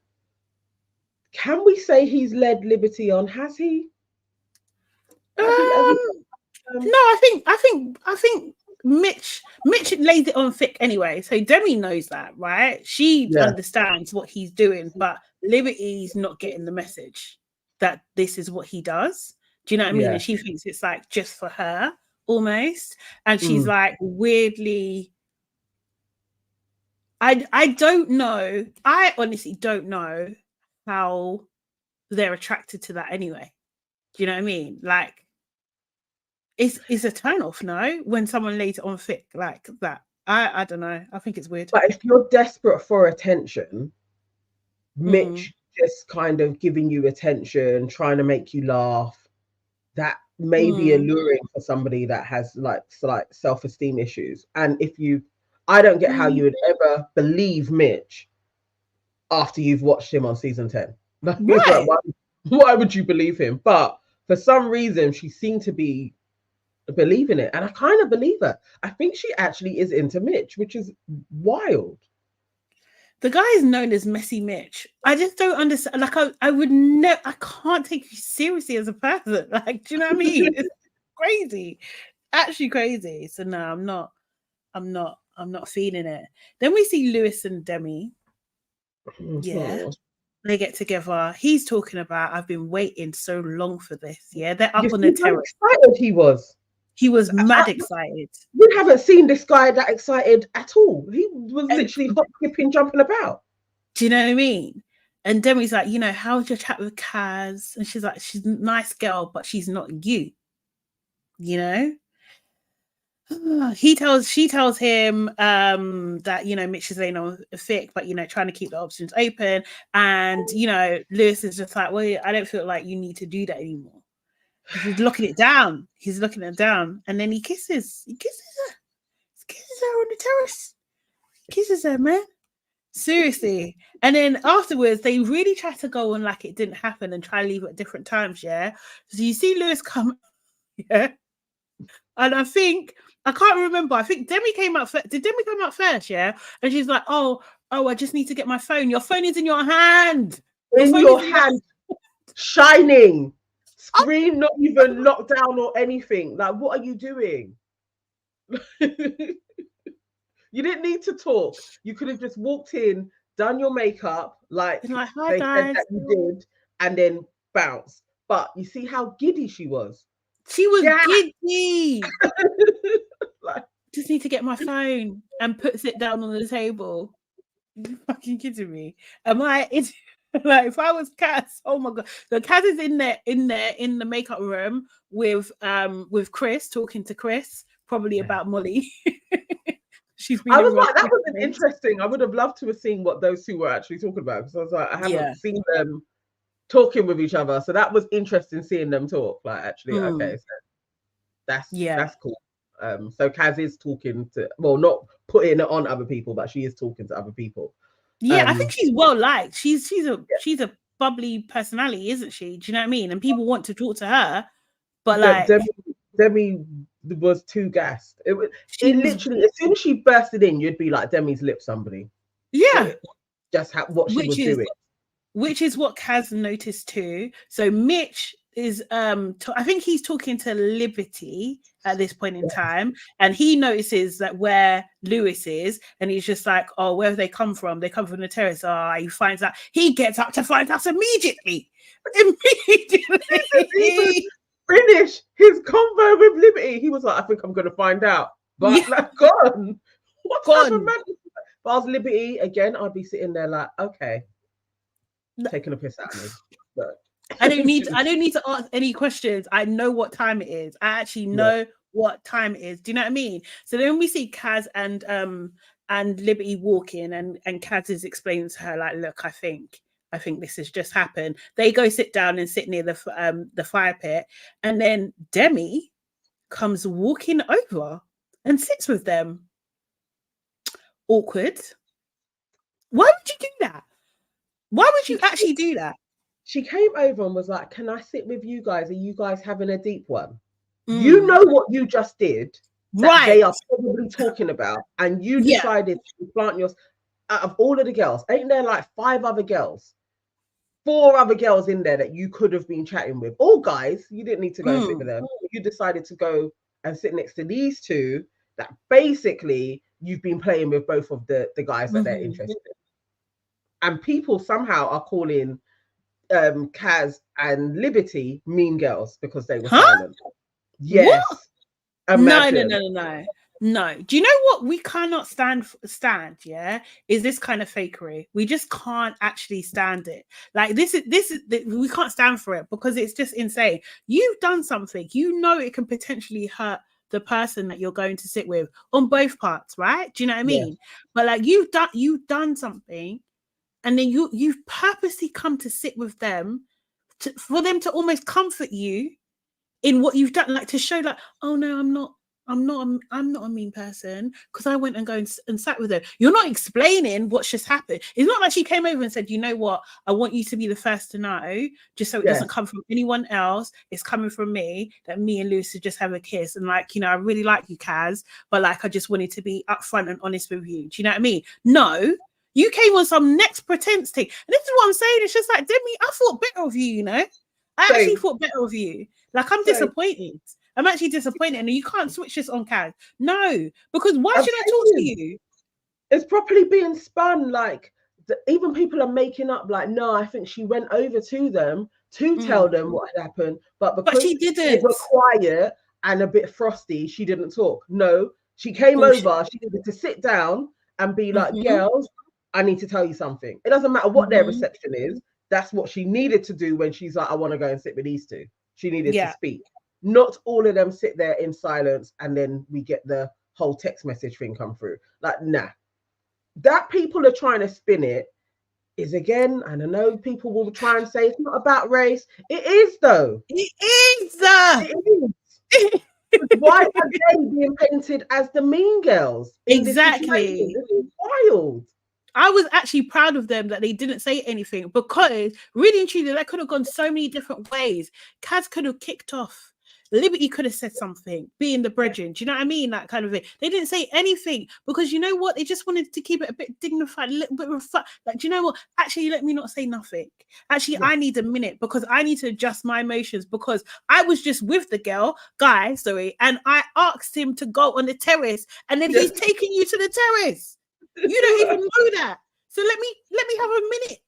Can we say he's led Liberty on? Has he? No, I think Mitch lays it on thick anyway. So Demi knows that, right? She understands what he's doing, but Liberty's not getting the message that this is what he does. Do you know what I mean? And she thinks it's like just for her almost. And she's like weirdly, I don't know. I honestly don't know how they're attracted to that anyway. Do you know what I mean? Like, it's a turn off, no? When someone lays it on thick like that. I don't know. I think it's weird. But if you're desperate for attention, Mitch just kind of giving you attention, trying to make you laugh, that may be alluring for somebody that has like self-esteem issues. And I don't get how you would ever believe Mitch after you've watched him on season 10. Right. Like, why would you believe him? But for some reason, she seemed to be believing it. And I kind of believe her. I think she actually is into Mitch, which is wild. The guy is known as Messy Mitch. I just don't understand. Like, I would never, I can't take you seriously as a person. Like, do you know what I mean? It's crazy. Actually crazy. So no, I'm not feeling it. Then we see Lewis and Demi. Yeah. They get together. He's talking about, I've been waiting so long for this. Yeah, they're up on the terrace. How excited he was. He was mad excited. We haven't seen this guy that excited at all. He was literally hop, skipping, jumping about. Do you know what I mean? And Demi's like, you know, how's your chat with Kaz? And she's like, she's a nice girl, but she's not you. You know? She tells him that, you know, Mitch is laying on thick, but, you know, trying to keep the options open. And, you know, Lewis is just like, well, I don't feel like you need to do that anymore. He's locking it down. And then he kisses her. He kisses her on the terrace. Kisses her, man. Seriously. And then afterwards, they really try to go on like it didn't happen and try to leave at different times, yeah? So you see Lewis come, yeah? And I can't remember. I think Demi came out first. Did Demi come out first, yeah? And she's like, oh, I just need to get my phone. Your phone is in your hand. In your hand, shining. Screen not even locked down or anything. Like, what are you doing? You didn't need to talk. You could have just walked in, done your makeup, like hi, they guys. said that you did, and then bounced. But you see how giddy she was. She was giddy. Like, just need to get my phone and puts it down on the table. You're fucking kidding me? Am I? It's like if I was Kaz, oh my god. So Kaz is in the makeup room with Chris, talking to Chris, probably about Molly. I was like, that was interesting. I would have loved to have seen what those two were actually talking about, because I was like, I haven't seen them talking with each other. So that was interesting seeing them talk. Like, actually, okay, so that's cool. So Kaz is talking to, well, not putting it on other people, but she is talking to other people. Yeah, I think she's well liked. She's a bubbly personality, isn't she? Do you know what I mean? And people want to talk to her, but like Demi was too gassed. It literally, as soon as she bursted in, you'd be like, Demi's lipped somebody. Yeah, just what she was doing. Which is what Kaz noticed too. So Mitch is I think he's talking to Liberty at this point in time, and he notices that where Lewis is, and he's just like, oh, where have they come from? They come from the terrace. He finds out, he gets up to find us immediately. Finish his convo with Liberty. He was like, I think I'm gonna find out. But like, gone. What type of man? If I was Liberty again, I'd be sitting there like, okay, taking a piss at me. But I don't need to ask any questions. I know what time it is. I actually know what time it is. Do you know what I mean? So then we see Kaz and Liberty walking, and Kaz is explaining to her like, look, I think this has just happened. They go sit down and sit near the fire pit, and then Demi comes walking over and sits with them. Awkward. Why would you do that? Why would you actually do that? She came over and was like, can I sit with you guys? Are you guys having a deep one? You know what you just did, that they are probably talking about, and you decided to plant yours. Out of all of the girls, ain't there like 5 other girls, 4 other girls in there that you could have been chatting with? All guys, you didn't need to go and sit with them. You decided to go and sit next to these two that basically you've been playing with both of the guys that they're interested in. And people somehow are calling Kaz and Liberty mean girls because they were silent. Yes. No. Do you know what we cannot stand? Yeah, is this kind of fakery. We just can't actually stand it. Like this is we can't stand for it, because it's just insane. You've done something. You know it can potentially hurt the person that you're going to sit with on both parts, right? Do you know what I mean? Yeah. But like you've done something, and then you've purposely come to sit with them for them to almost comfort you in what you've done, like to show like, oh no, I'm not a mean person because I went and go and sat with her. You're not explaining what's just happened. It's not like she came over and said, you know what, I want you to be the first to know, just so it doesn't come from anyone else. It's coming from me, that me and Lucy just have a kiss. And like, you know, I really like you, Kaz, but like, I just wanted to be upfront and honest with you. Do you know what I mean? No, you came on some next pretense thing. And this is what I'm saying. It's just like, Demi, I thought better of you, you know? I actually thought better of you. Like, I'm disappointed. I'm actually disappointed. And you can't switch this on, Kaz. No, because why should I talk to you? It's properly being spun. Like, even people are making up, like, no, I think she went over to them to tell them what had happened. But because she didn't. They were quiet and a bit frosty, she didn't talk. No, she came over. She needed to sit down and be like, girls, I need to tell you something. It doesn't matter what their reception is. That's what she needed to do when she's like, I want to go and sit with these two. She needed to speak. Not all of them sit there in silence and then we get the whole text message thing come through. Like, nah. That people are trying to spin it is, again, and I know people will try and say it's not about race. It is, though. It is. Why are they being painted as the mean girls? Exactly. This is wild. I was actually proud of them that they didn't say anything, because really and truly, that could have gone so many different ways. Kaz could have kicked off. Liberty could have said something, being the brethren. Do you know what I mean? That kind of thing. They didn't say anything because you know what? They just wanted to keep it a bit dignified, a little bit like, do you know what? Actually, let me not say nothing. Actually, I need a minute because I need to adjust my emotions, because I was just with the guy, and I asked him to go on the terrace, and then he's taking you to the terrace. You don't even know that. So let me have a minute.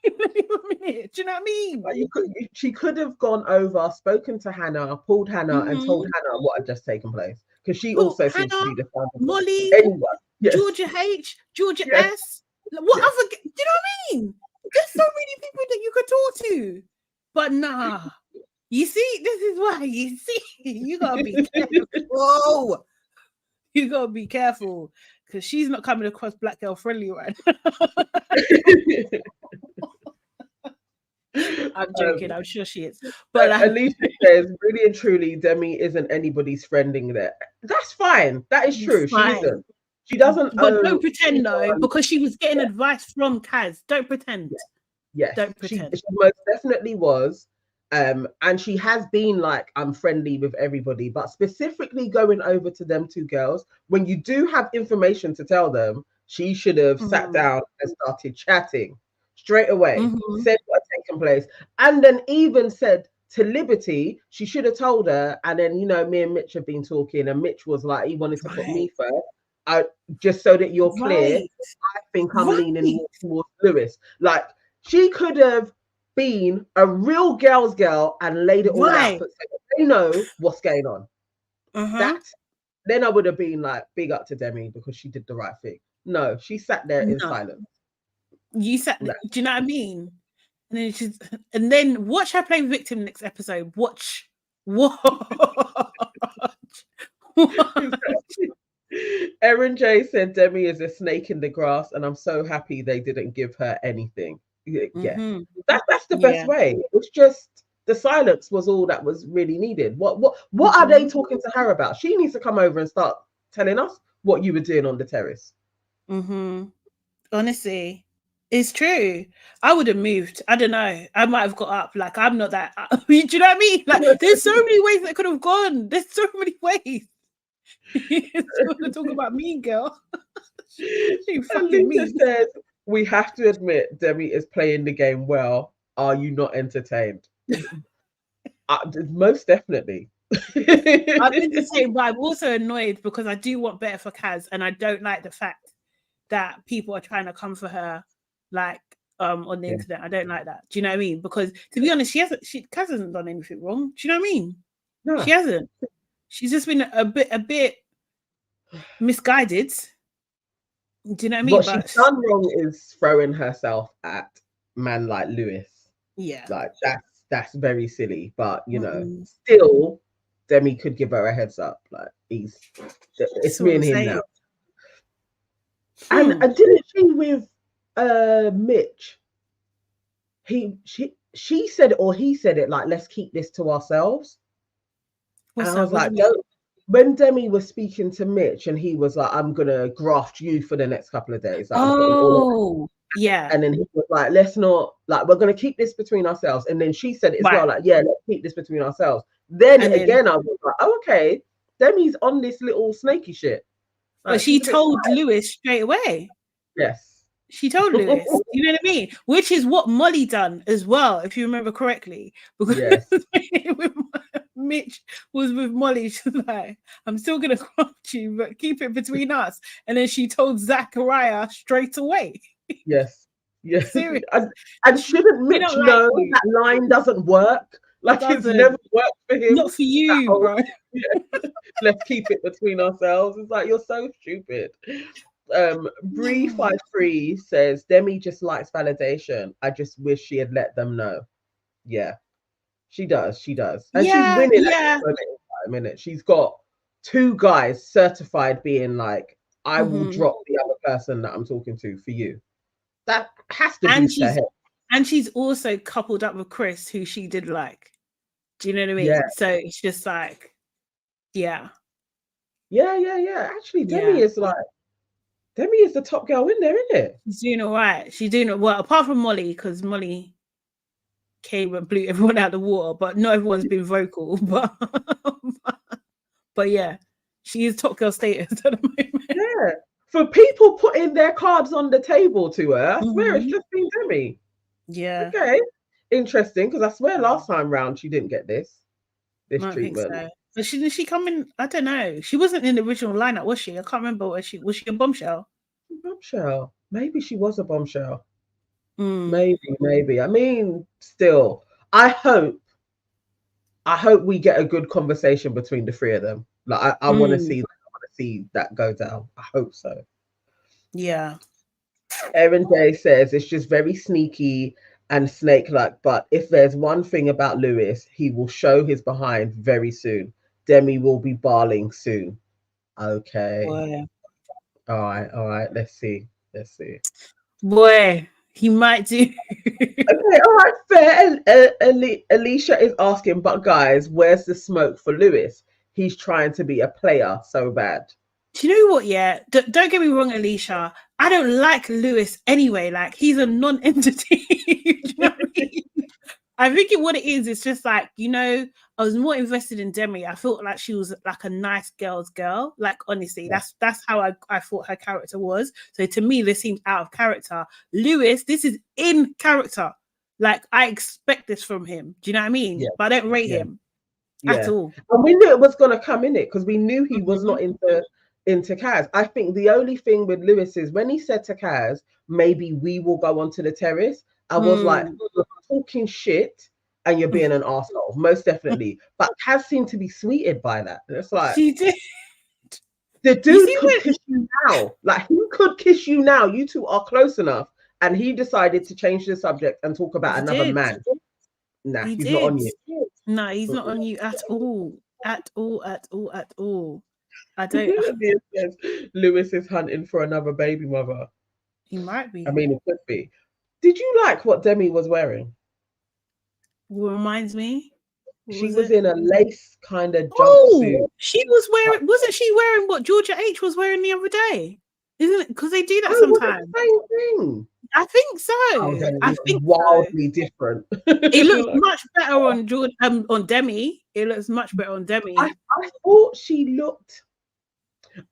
Let me have a minute. Do you know what I mean? Like she could have gone over, spoken to Hannah, pulled Hannah, and told Hannah what had just taken place. Because she also seems to be the founder. Molly, anyone. Yes. Georgia H, Georgia S. What other? Do you know what I mean? There's so many people that you could talk to, but nah. You see, this is why you gotta be careful. Whoa, you gotta be careful, because she's not coming across black girl friendly right now. I'm joking. I'm sure she is. But Alicia says, really and truly, Demi isn't anybody's friending there. That's fine. That is true. She isn't. She doesn't. But don't pretend though, because she was getting advice from Kaz. Don't pretend. Yes. Don't pretend. She most definitely was. And she has been like, I'm friendly with everybody, but specifically going over to them two girls, when you do have information to tell them, she should have sat down and started chatting straight away, said what had taken place, and then even said to Liberty, she should have told her. And then, you know, me and Mitch have been talking, and Mitch was like, he wanted to put me first. Just so that you're clear, I think I'm leaning more towards Lewis. Like, she could have been a real girl's girl and laid it all out, but so they know what's going on. Then I would have been like, big up to Demi, because she did the right thing. No, she sat there in silence. You sat there, do you know what I mean? And then watch her play victim next episode. Watch. Erin J said Demi is a snake in the grass, and I'm so happy they didn't give her anything. Yeah, that's the best way. It's just the silence was all that was really needed. What are they talking to her about? She needs to come over and start telling us what you were doing on the terrace. Honestly, it's true. I would have moved. I don't know. I might have got up. Like, I'm not that. Do you know what I mean? Like, there's so many ways that could have gone. There's so many ways. To talk about me, girl. She fucking me. Says, we have to admit Demi is playing the game well. Are you not entertained? Most definitely. I'm in the same, but I'm also annoyed because I do want better for Kaz, and I don't like the fact that people are trying to come for her, like, on the internet. I don't like that. Do you know what I mean? Because to be honest, Kaz hasn't done anything wrong. Do you know what I mean? No, she hasn't. She's just been a bit misguided. Do you know what I mean? What she's done wrong is throwing herself at man like Lewis. Yeah, like that's very silly. But you know, still, Demi could give her a heads up. Like, it's me and him now. And didn't she with Mitch? She said it, or he said it, like, let's keep this to ourselves. And I was like, don't. When Demi was speaking to Mitch, and he was like, I'm gonna graft you for the next couple of days. Like, yeah. And then he was like, let's not, like, we're gonna keep this between ourselves. And then she said it as well, like, yeah, let's keep this between ourselves. Then again, I was like, oh, okay, Demi's on this little snaky shit. Like, but she told Lewis straight away. Yes. She told Lewis, you know what I mean? Which is what Molly done as well, if you remember correctly. Because Mitch was with Molly, she's like, I'm still going to craft you, but keep it between us. And then she told Zachariah straight away. Yes. Yes. Seriously. And shouldn't Mitch know that line doesn't work? Like, it's never worked for him. Not for you, bro. Let's keep it between ourselves. It's like, you're so stupid. Bree53 says Demi just likes validation. I just wish she had let them know. Yeah, she does. And she's winning at the minute. She's got 2 guys certified being like, I will drop the other person that I'm talking to for you. That has to boost her head. And she's also coupled up with Chris, who she did like. Do you know what I mean? Yeah. So it's just like, yeah. Actually, Demi is like, Demi is the top girl in there, isn't it? She's doing all right. She's doing well, apart from Molly, because Molly came and blew everyone out of the water, but not everyone's been vocal. But yeah, she is top girl status at the moment. Yeah. For people putting their cards on the table to her, I swear it's just been Demi. Yeah. Okay. Interesting, because I swear last time round she didn't get this treatment. So. But she come in? I don't know. She wasn't in the original lineup, was she? I can't remember. Was she a bombshell? Bombshell. Maybe she was a bombshell. Maybe. I mean, still, I hope we get a good conversation between the three of them. Like, I want to see that go down. I hope so. Yeah. Erin Day says it's just very sneaky and snake-like, but if there's one thing about Lewis, he will show his behind very soon. Demi will be barling soon. Okay. Boy. All right. Let's see. Boy, he might do. Okay, all right, fair. Alicia is asking, but guys, where's the smoke for Lewis? He's trying to be a player so bad. Do you know what? Yeah, don't get me wrong, Alicia. I don't like Lewis anyway. Like, he's a non-entity. You know what I mean? I think what it is, it's just like, you know, I was more invested in Demi. I felt like she was like a nice girl's girl. Like, honestly, that's how I thought her character was. So to me, this seems out of character. Lewis, this is in character. Like, I expect this from him. Do you know what I mean? Yeah. But I don't rate him at all. And we knew it was going to come in it because we knew he was not into Kaz. I think the only thing with Lewis is when he said to Kaz, maybe we will go onto the terrace. I was like, you're talking shit and you're being an arsehole, most definitely. But Kaz seemed to be sweeted by that. It's like, she did. The dude could kiss you now. Like, he could kiss you now. You two are close enough. And he decided to change the subject and talk about another man. Nah, he's not on you. No, he's not on you at all. At all. I don't. Lewis is hunting for another baby mother. He might be. I mean, it could be. Did you like what Demi was wearing? What reminds me? She was in a lace kind of jumpsuit. She was wearing. Wasn't she wearing what Georgia H was wearing the other day? Isn't it? Because they do that sometimes. Same thing. I think so. I think wildly different. It looks much better on Demi. It looks much better on Demi. I thought she looked.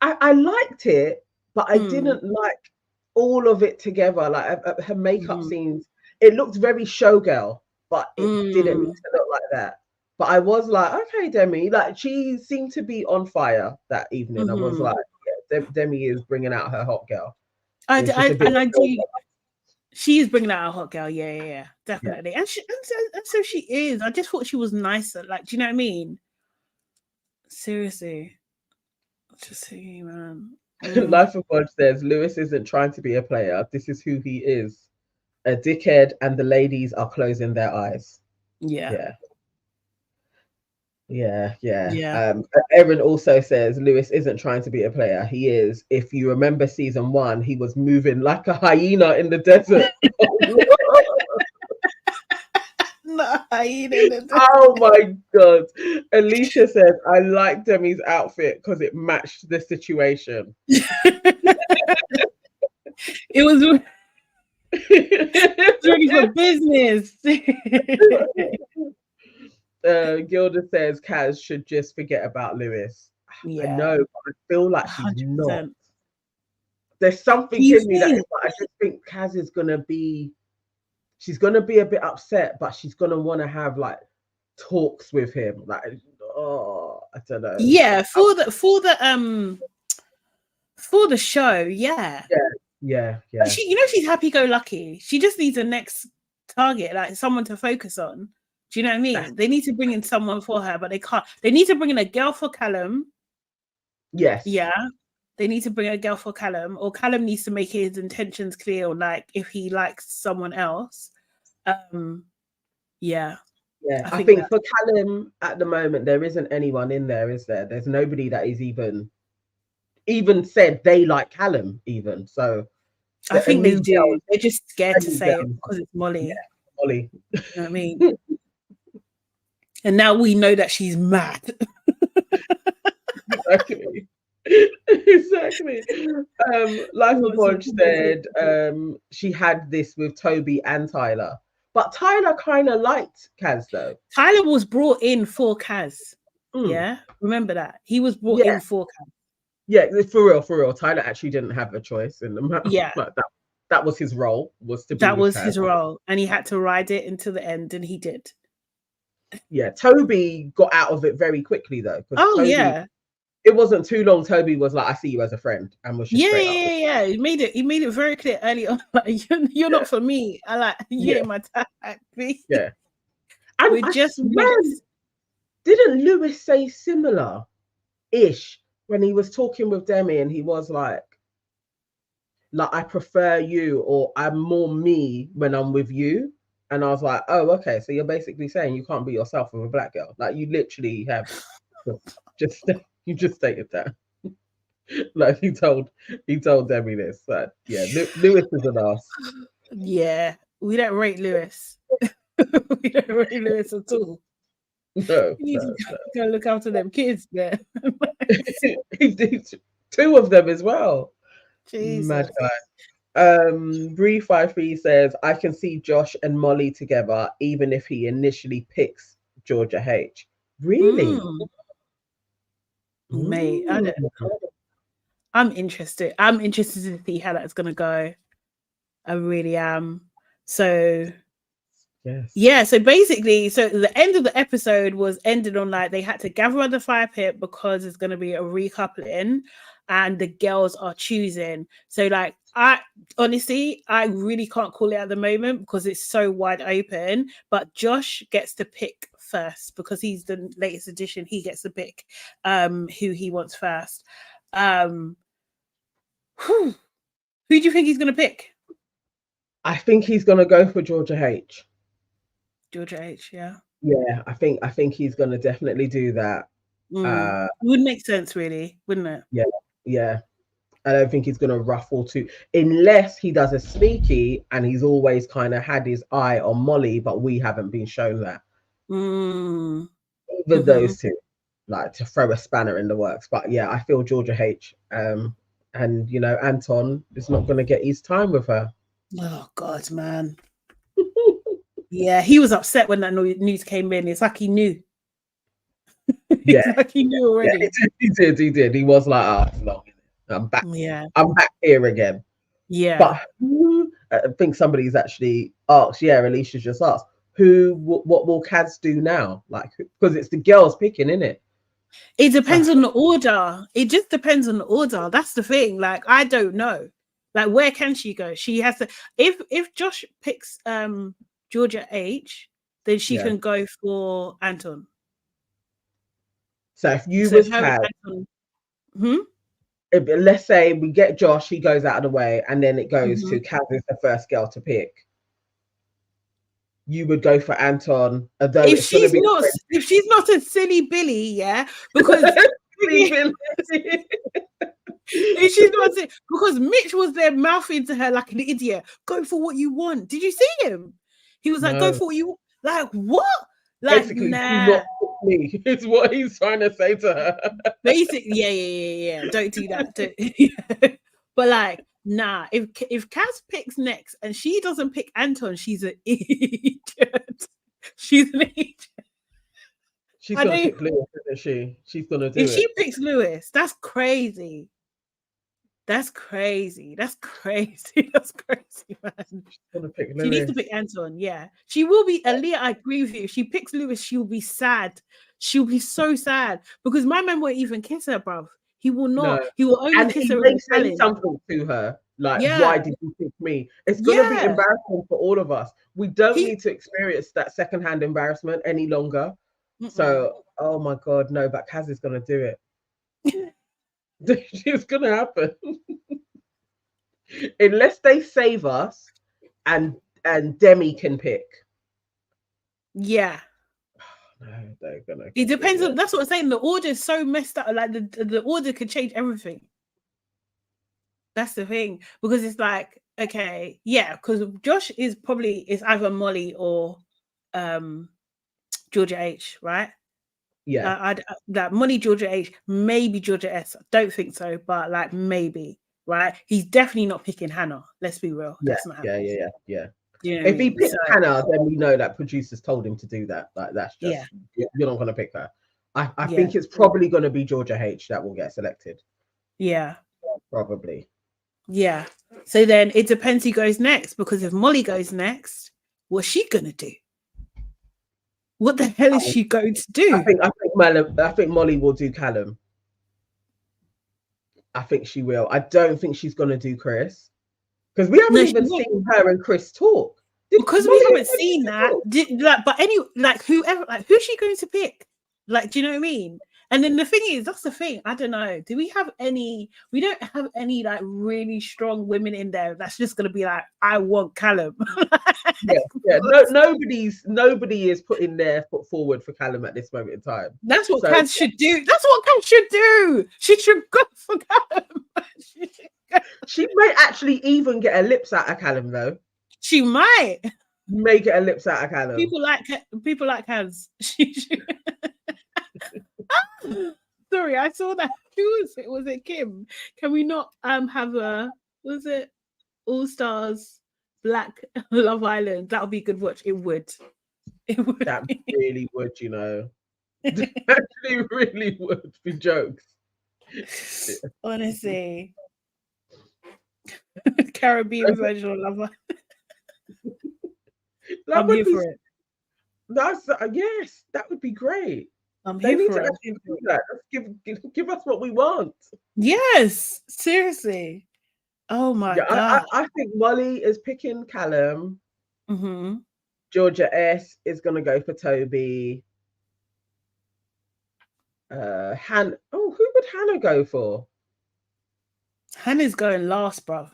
I liked it, but I didn't like all of it together. Like her makeup scenes, it looked very showgirl, but it didn't need to look like that. But I was like, okay, Demi, like she seemed to be on fire that evening. I was like, yeah, Demi is bringing out her hot girl. I do. She is bringing out a hot girl, yeah, definitely. Yeah. And so she is. I just thought she was nicer. Like, do you know what I mean? Seriously. Just saying, man. Life of God says Lewis isn't trying to be a player. This is who he is. A dickhead, and the ladies are closing their eyes. Yeah. Erin also says Lewis isn't trying to be a player. He is. If you remember season 1, he was moving like a hyena in the desert. Oh my God. Alicia says, I like Demi's outfit because it matched the situation. It was ready for business. Gilda says Kaz should just forget about Lewis. Yeah. I know, but I feel like she's 100%. not. There's something in me that I just think Kaz is gonna be. She's gonna be a bit upset, but she's gonna want to have like talks with him. Like, I don't know. Yeah, for the show, yeah. But she, she's happy-go-lucky. She just needs a next target, like someone to focus on. Do you know what I mean? They need to bring in someone for her, but they can't. They need to bring in a girl for Callum. Yes. Yeah. They need to bring a girl for Callum, or Callum needs to make his intentions clear, like if he likes someone else. Yeah. I think for Callum at the moment, there isn't anyone in there, is there? There's nobody that is even said they like Callum, even. So I think they do. They're just scared to say it because it's Molly. Yeah, Molly. You know what I mean? And now we know that she's mad. Exactly. Exactly. Life of Bunch said she had this with Toby and Tyler, but Tyler kind of liked Kaz though. Tyler was brought in for Kaz. Mm. Yeah, remember that he was brought in for Kaz. Yeah, for real. Tyler actually didn't have a choice in the matter. Yeah, Like that was his role, was to be that with was Kaz. his role, and he had to ride it until the end, and he did. Yeah, Toby got out of it very quickly though, because Toby, yeah, it wasn't too long. Toby was like, "I see you as a friend," and was just straight up. Yeah. He made it very clear early on. Like, you're not for me. I like you ain't my type. Yeah, and We're just mates. Didn't Lewis say similar-ish when he was talking with Demi, and he was like, I prefer you, or I'm more me when I'm with you. And I was like, oh, okay. So you're basically saying you can't be yourself with a black girl. Like you literally have just stated that. Like he told Demi this. But yeah, Lewis is an ass. Yeah, we don't rate Lewis. We don't rate Lewis at all. No, you need to go look after them kids there. He did 2 of them as well. Jesus. Mad guy. Bree 53 says, I can see Josh and Molly together, even if he initially picks Georgia H. Really? Mate, I'm interested. I'm interested to see how that's gonna go. I really am. So yes. Yeah, so basically, the end of the episode was ended on like they had to gather on the fire pit because it's going to be a recoupling and the girls are choosing. So like I really can't call it at the moment because it's so wide open, but Josh gets to pick first because he's the latest edition. He gets to pick who he wants first. Who do you think he's going to pick? I think he's going to go for Georgia H. Georgia H, yeah. Yeah, I think he's going to definitely do that. It would make sense, really, wouldn't it? Yeah. I don't think he's going to ruffle too, unless he does a sneaky and he's always kind of had his eye on Molly, but we haven't been shown that. Either those two, like to throw a spanner in the works. But yeah, I feel Georgia H. And Anton is not going to get his time with her. Oh God, man. Yeah, he was upset when that news came in. It's like he knew. Yeah, like he knew already. Yeah, he did. He was like, it's long. I'm back. Yeah, I'm back here again. Yeah, but I think somebody's actually asked. Yeah, Alicia's just asked. What will Kaz do now? Like, because it's the girls picking, isn't it? It depends on the order. It just depends on the order. That's the thing. Like, I don't know. Like, where can she go? She has to. If Josh picks Georgia H, then she can go for Anton. So if you was Kaz, let's say we get Josh, he goes out of the way, and then it goes to Kaz is the first girl to pick. You would go for Anton, although if she's not a silly Billy, yeah, because if she's not because Mitch was there mouthing to her like an idiot. Go for what you want. Did you see him? He was like, "Go for what you want." Like what? Like basically, nah. Do not pick me. It's what he's trying to say to her. Basically, yeah. Don't do that. But like, nah. If Kaz picks next and she doesn't pick Anton, she's an idiot. She's an idiot. She's gonna pick Lewis, isn't she? She's gonna do it. If she picks Lewis, that's crazy. That's crazy. That's crazy, man. She's gonna pick Lewis. She needs to pick Anton. Yeah, she will be. Aaliyah, I agree with you. If she picks Lewis, she'll be sad. She'll be so sad because my man won't even kiss her, bruv. He will not. No. He will only kiss her. They say something to her like, "Why did you pick me?" It's gonna be embarrassing for all of us. We don't need to experience that secondhand embarrassment any longer. So, oh my God, no! But Kaz is gonna do it. It's gonna happen unless they save us and Demi can pick. Yeah. No, they're gonna. It depends on. That's what I'm saying. The order is so messed up. Like the order could change everything. That's the thing, because it's like, okay, yeah, because Josh is either Molly or Georgia H, right? Yeah. That Money Georgia H, maybe Georgia S. Don't think so, but like maybe, right? He's definitely not picking Hannah. Let's be real. Yeah. That's not happening. Yeah. Do you know what I If he mean? picks So, Hannah, then we know that producers told him to do that. Like that's yeah. just you're not going to pick her. I Yeah. think it's probably going to be Georgia H that will get selected. Yeah. Probably. Yeah. So then it depends who goes next, because if Molly goes next, what's she gonna do? What the hell is she going to do? I think Molly will do Callum. I think she will. I don't think she's going to do Chris, because we haven't even seen her and Chris talk. Because we haven't seen that. Whoever, like, who's she going to pick? Like, do you know what I mean? And then the thing is, that's the thing. I don't know. Do we have any? We don't have any like really strong women in there. That's just gonna be like, I want Callum. Yeah. Nobody is putting their foot forward for Callum at this moment in time. That's what Kaz should do. That's what Kaz should do. She should go for Callum. She may actually even get her lips out of Callum, though. She might get her lips out of Callum. People like Kaz. Sorry, I saw that. Who was it? Was it Kim? Can we not have was it All Stars Black Love Island? That would be a good watch. It would. That really would, you know. Actually really would be jokes. Honestly. Caribbean version of Love Island. I'm here for it. That's yes, that would be great. I'm here for it. Give us what we want. Yes, seriously. Oh my God. I think Molly is picking Callum. Mm-hmm. Georgia S is gonna go for Toby. Hannah. Oh, who would Hannah go for? Hannah's going last, bro.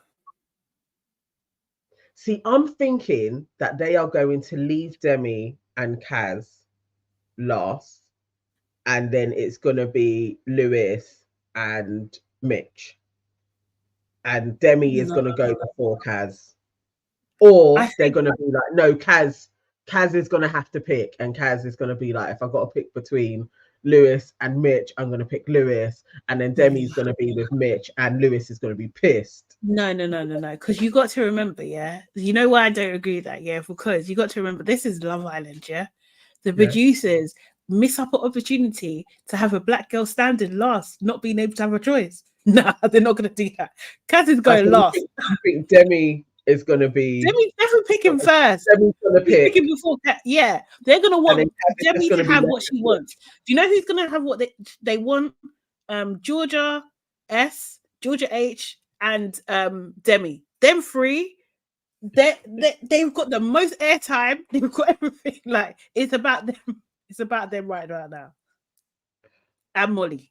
See, I'm thinking that they are going to leave Demi and Kaz last, and then it's gonna be Lewis and Mitch, and Demi is gonna go before Kaz, or they're gonna be like, no, Kaz is gonna have to pick, and Kaz is gonna be like, if I got to pick between Lewis and Mitch, I'm gonna pick Lewis, and then Demi's gonna be with Mitch, and Lewis is gonna be pissed. No. Because you got to remember, yeah. You know why I don't agree with that, yeah? Because you got to remember, this is Love Island, yeah. The producers miss up an opportunity to have a black girl standing last, not being able to have a choice. Nah, they're not gonna do that. Kaz is going last. I think Demi is gonna be. Demi's definitely picking first. Demi's gonna pick. Picking before yeah, they're gonna want Demi to have what she wants. Do you know who's gonna have what they want? Georgia S, Georgia H, and Demi. Them three, they've got the most airtime. They've got everything. Like, it's about them. It's about them right now. And Molly.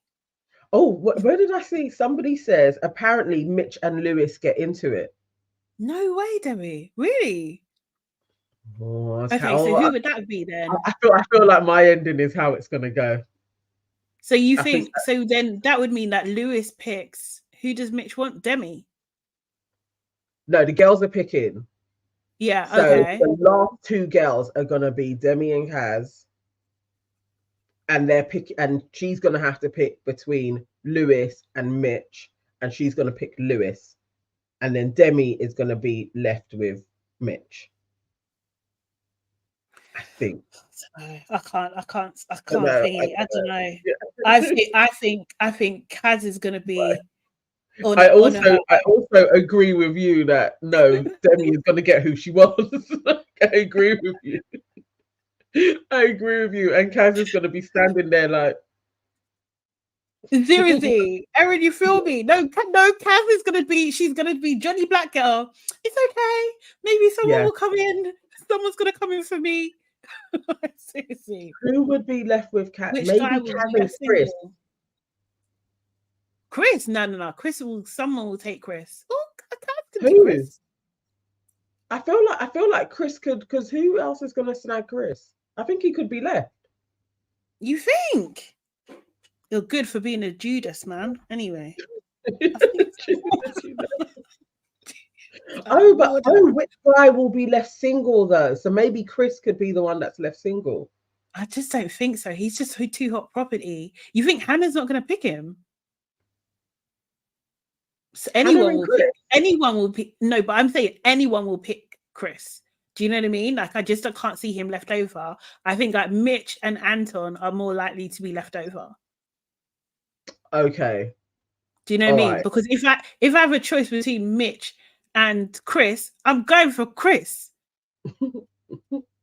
Oh, where did I see? Somebody says apparently Mitch and Lewis get into it. No way, Demi. Really? Oh, okay, so who would that be then? I feel like my ending is how it's gonna go. So you think so? Then that would mean that Lewis picks. Who does Mitch want? Demi. No, the girls are picking. Yeah. So okay. The last two girls are gonna be Demi and Kaz, and she's gonna have to pick between Lewis and Mitch, and she's gonna pick Lewis, and then Demi is gonna be left with Mitch. I think. I can't think. I don't know. I think Kaz is gonna be. I also agree with you that no, Demi is gonna get who she wants. I agree with you. And Kaz is gonna be standing there like. Seriously, Erin, you feel me? No, Kaz is gonna be. She's gonna be Johnny Black Girl. It's okay. Maybe someone will come in. Someone's gonna come in for me. Seriously. Who would be left with Kaz? Maybe Kaz and Chris. Chris? No. Someone will take Chris. Oh, Kaz can take Chris. I feel like Chris could, because who else is gonna snag Chris? I think he could be left. You think? You're good for being a Judas, man. Anyway. Which guy will be left single though? So maybe Chris could be the one that's left single. I just don't think so. He's just too hot property. You think Hannah's not going to pick him? So anyone will pick. No, but I'm saying anyone will pick Chris. Do you know what I mean? Like, I can't see him left over. I think like Mitch and Anton are more likely to be left over. Okay. Do you know what I mean? Right. Because if I have a choice between Mitch and Chris, I'm going for Chris.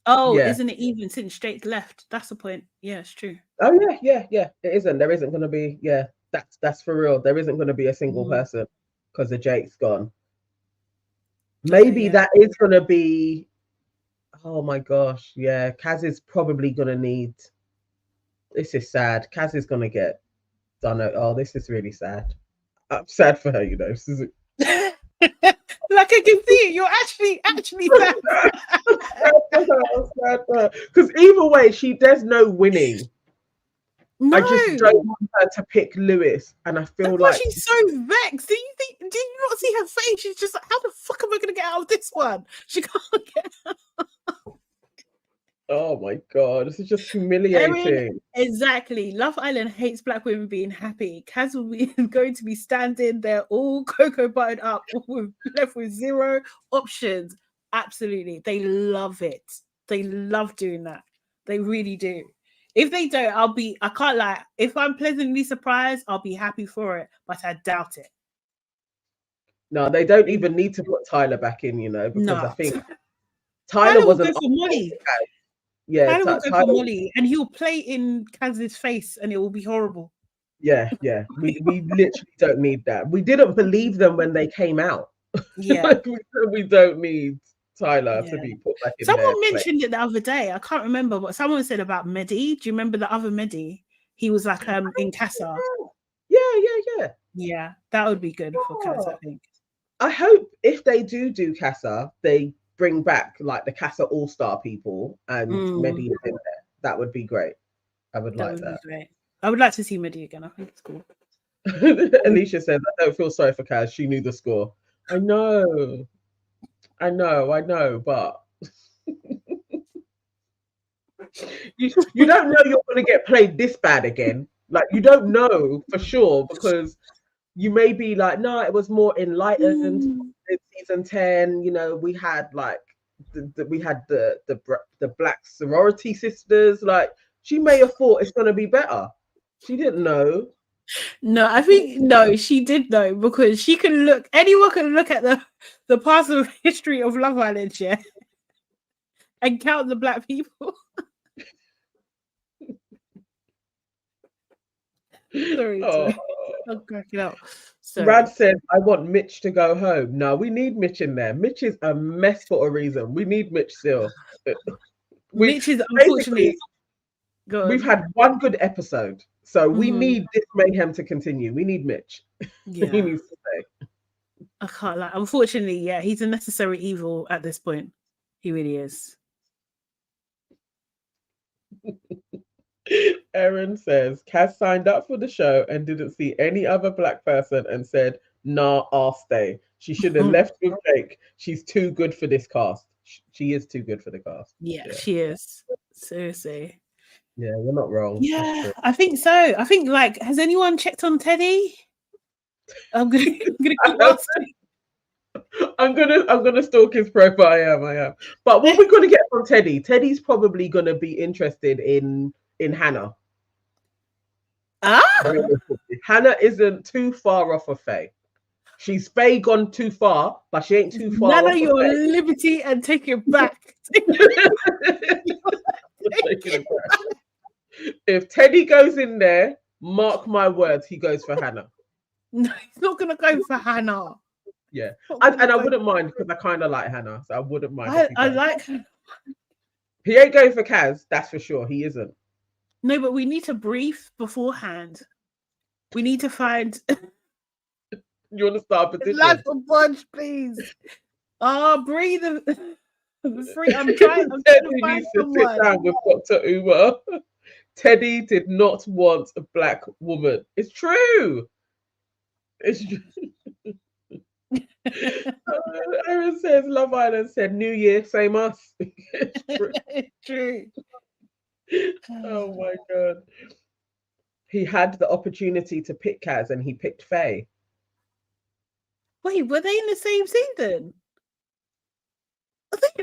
Oh, yeah. Isn't it even since straight left? That's the point. Yeah, it's true. Oh yeah. It isn't. There isn't going to be. Yeah, that's for real. There isn't going to be a single person because the Jake's gone. Maybe that is going to be. Oh my gosh, yeah. Kaz is probably going to need. This is sad. Kaz is going to get done. Oh, this is really sad. I'm sad for her, you know. This is. Like, I can see it. You're actually sad. Because either way, there's no winning. No. I just don't want her to pick Lewis, and I feel like she's so vexed. Do you not see her face? She's just like, how the fuck am I going to get out of this one? She can't get out. Oh my god, this is just humiliating. Exactly. Love Island hates black women being happy. Kaz will be going to be standing there all cocoa buttered up, left with zero options. Absolutely. They love it. They love doing that. They really do. If they don't, I can't lie. If I'm pleasantly surprised, I'll be happy for it, but I doubt it. No, they don't even need to put Tyler back in, you know, because I think Tyler wasn't for Molly. Yeah, Tyler will go for Molly, and he'll play in Kaz's face, and it will be horrible. Yeah. We literally don't need that. We didn't believe them when they came out. Yeah, we don't need Tyler to be put back in. Someone mentioned it the other day. I can't remember what someone said about Mehdi. Do you remember the other Mehdi? He was like in Casa. Yeah. That would be good for Casa, I think. I hope if they do Casa, they bring back like the Casa All-Star people and Mehdi is in there. That would be great. I would like that. Great. I would like to see Mehdi again. I think it's cool. Alicia says, I don't feel sorry for Kaz. She knew the score. I know, but you don't know you're going to get played this bad again. Like, you don't know for sure, because you may be like, no, it was more enlightened in season 10. You know, we had like the black sorority sisters. Like, she may have thought it's going to be better. She didn't know. No, I think she did know, because anyone can look at the past history of Love Island, yeah, and count the black people. Sorry. I'm cracking up. Brad says, I want Mitch to go home. No, we need Mitch in there. Mitch is a mess for a reason. We need Mitch still. Mitch is unfortunately. We've had one good episode, so we need this mayhem to continue. We need Mitch. Yeah. He needs to stay. I can't lie. Unfortunately, yeah, he's a necessary evil at this point. He really is. Erin says, Kaz signed up for the show and didn't see any other black person and said, nah, I'll stay. She should have left with Jake. She's too good for this cast. She is too good for the cast. Yeah, she is. Seriously. Yeah, we're not wrong. Yeah, I think so. I think, like, has anyone checked on Teddy? I'm gonna keep asking. I'm gonna stalk his profile. I am. But what we're gonna get from Teddy? Teddy's probably gonna be interested in Hannah. Hannah isn't too far off of Faye. She's Faye gone too far, but she ain't too far. None of your liberty and take it back. If Teddy goes in there, mark my words, he goes for Hannah. No, he's not gonna go for Hannah. Yeah, and I wouldn't mind, because I kind of like Hannah, so I wouldn't mind. I like her. He ain't going for Kaz, that's for sure. He isn't. No, but we need to brief beforehand. We need to find. You want to start a petition? Like a bunch, please. Breathe. Free. I'm trying to find someone. Sit down with Dr. Uma. Teddy did not want a black woman. It's true. It's true. Erin says, Love Island said, New Year, same us. It's true. It's true. Oh my god. He had the opportunity to pick Kaz and he picked Faye. Wait, were they in the same season?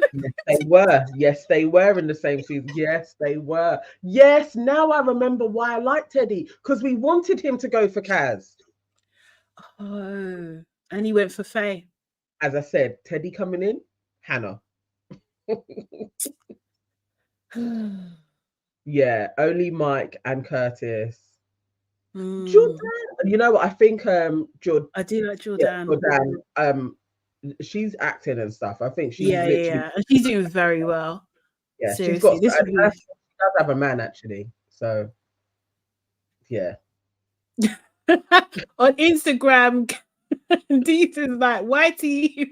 Yes, they were. Yes, they were in the same season. Yes, they were. Yes, now I remember why I liked Teddy, because we wanted him to go for Kaz. Oh, and he went for Faye. As I said, Teddy coming in, Hannah. Yeah, only Mike and Curtis. Jordan, you know what? I think Jordan. I do like Jordan. Yeah, Jordan. She's acting and stuff. I think she's literally. Yeah. And she's doing very well. Yeah, Seriously, this she does have a man actually. So, yeah. On Instagram, Deeth is like, Whitey.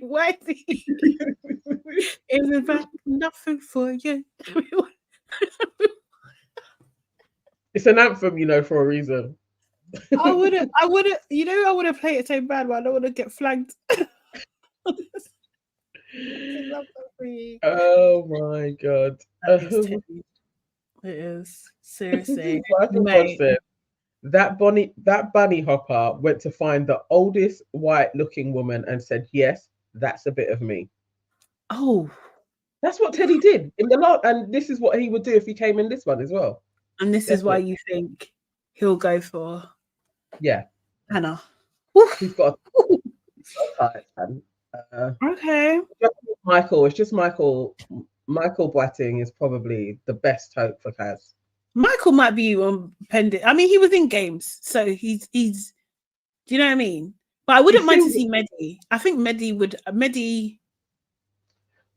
Is in fact nothing for you. It's an anthem, you know, for a reason. I wouldn't, I wouldn't play it so bad, but I don't want to get flagged. Oh my god. It is. Seriously. That bunny hopper went to find the oldest white looking woman and said, yes, that's a bit of me. Oh. That's what Teddy did in the lot, and this is what he would do if he came in this one as well. And this is why you think he'll go for Hannah. He's got a type. Okay. Michael, it's just Michael. Michael Boateng is probably the best hope for Kaz. Michael might be pending. I mean, he was in games, so he's. Do you know what I mean? But I wouldn't mind to see Mehdi. I think Mehdi.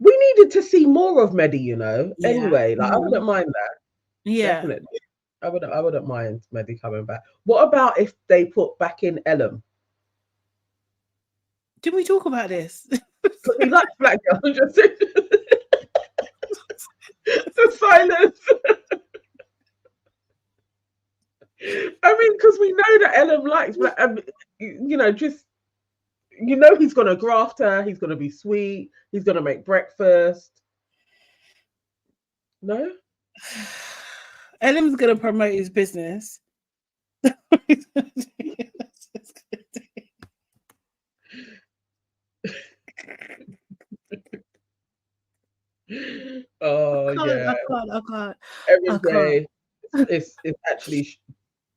We needed to see more of Mehdi, you know. Yeah. Anyway, like I wouldn't mind that. Yeah, definitely. I wouldn't mind Mehdi coming back. What about if they put back in Ellum? Didn't we talk about this? Because he likes black girls. The silence. I mean, because we know that Ellum likes black. You know, just he's gonna graft her. He's gonna be sweet. He's gonna make breakfast. No. Ellum's gonna promote his business. Oh yeah. I can't. Every day, it's actually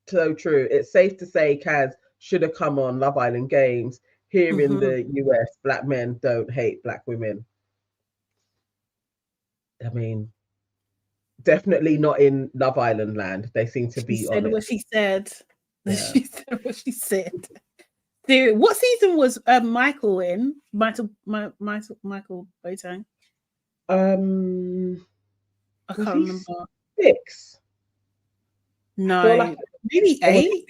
so true. It's safe to say Kaz should have come on Love Island Games. Here in the US, black men don't hate black women. I mean, definitely not in Love Island land. They seem to be on it. What she said. Yeah. She said what she said. What season was Michael in? Michael Boateng. I can't remember. 6. No, like maybe 8.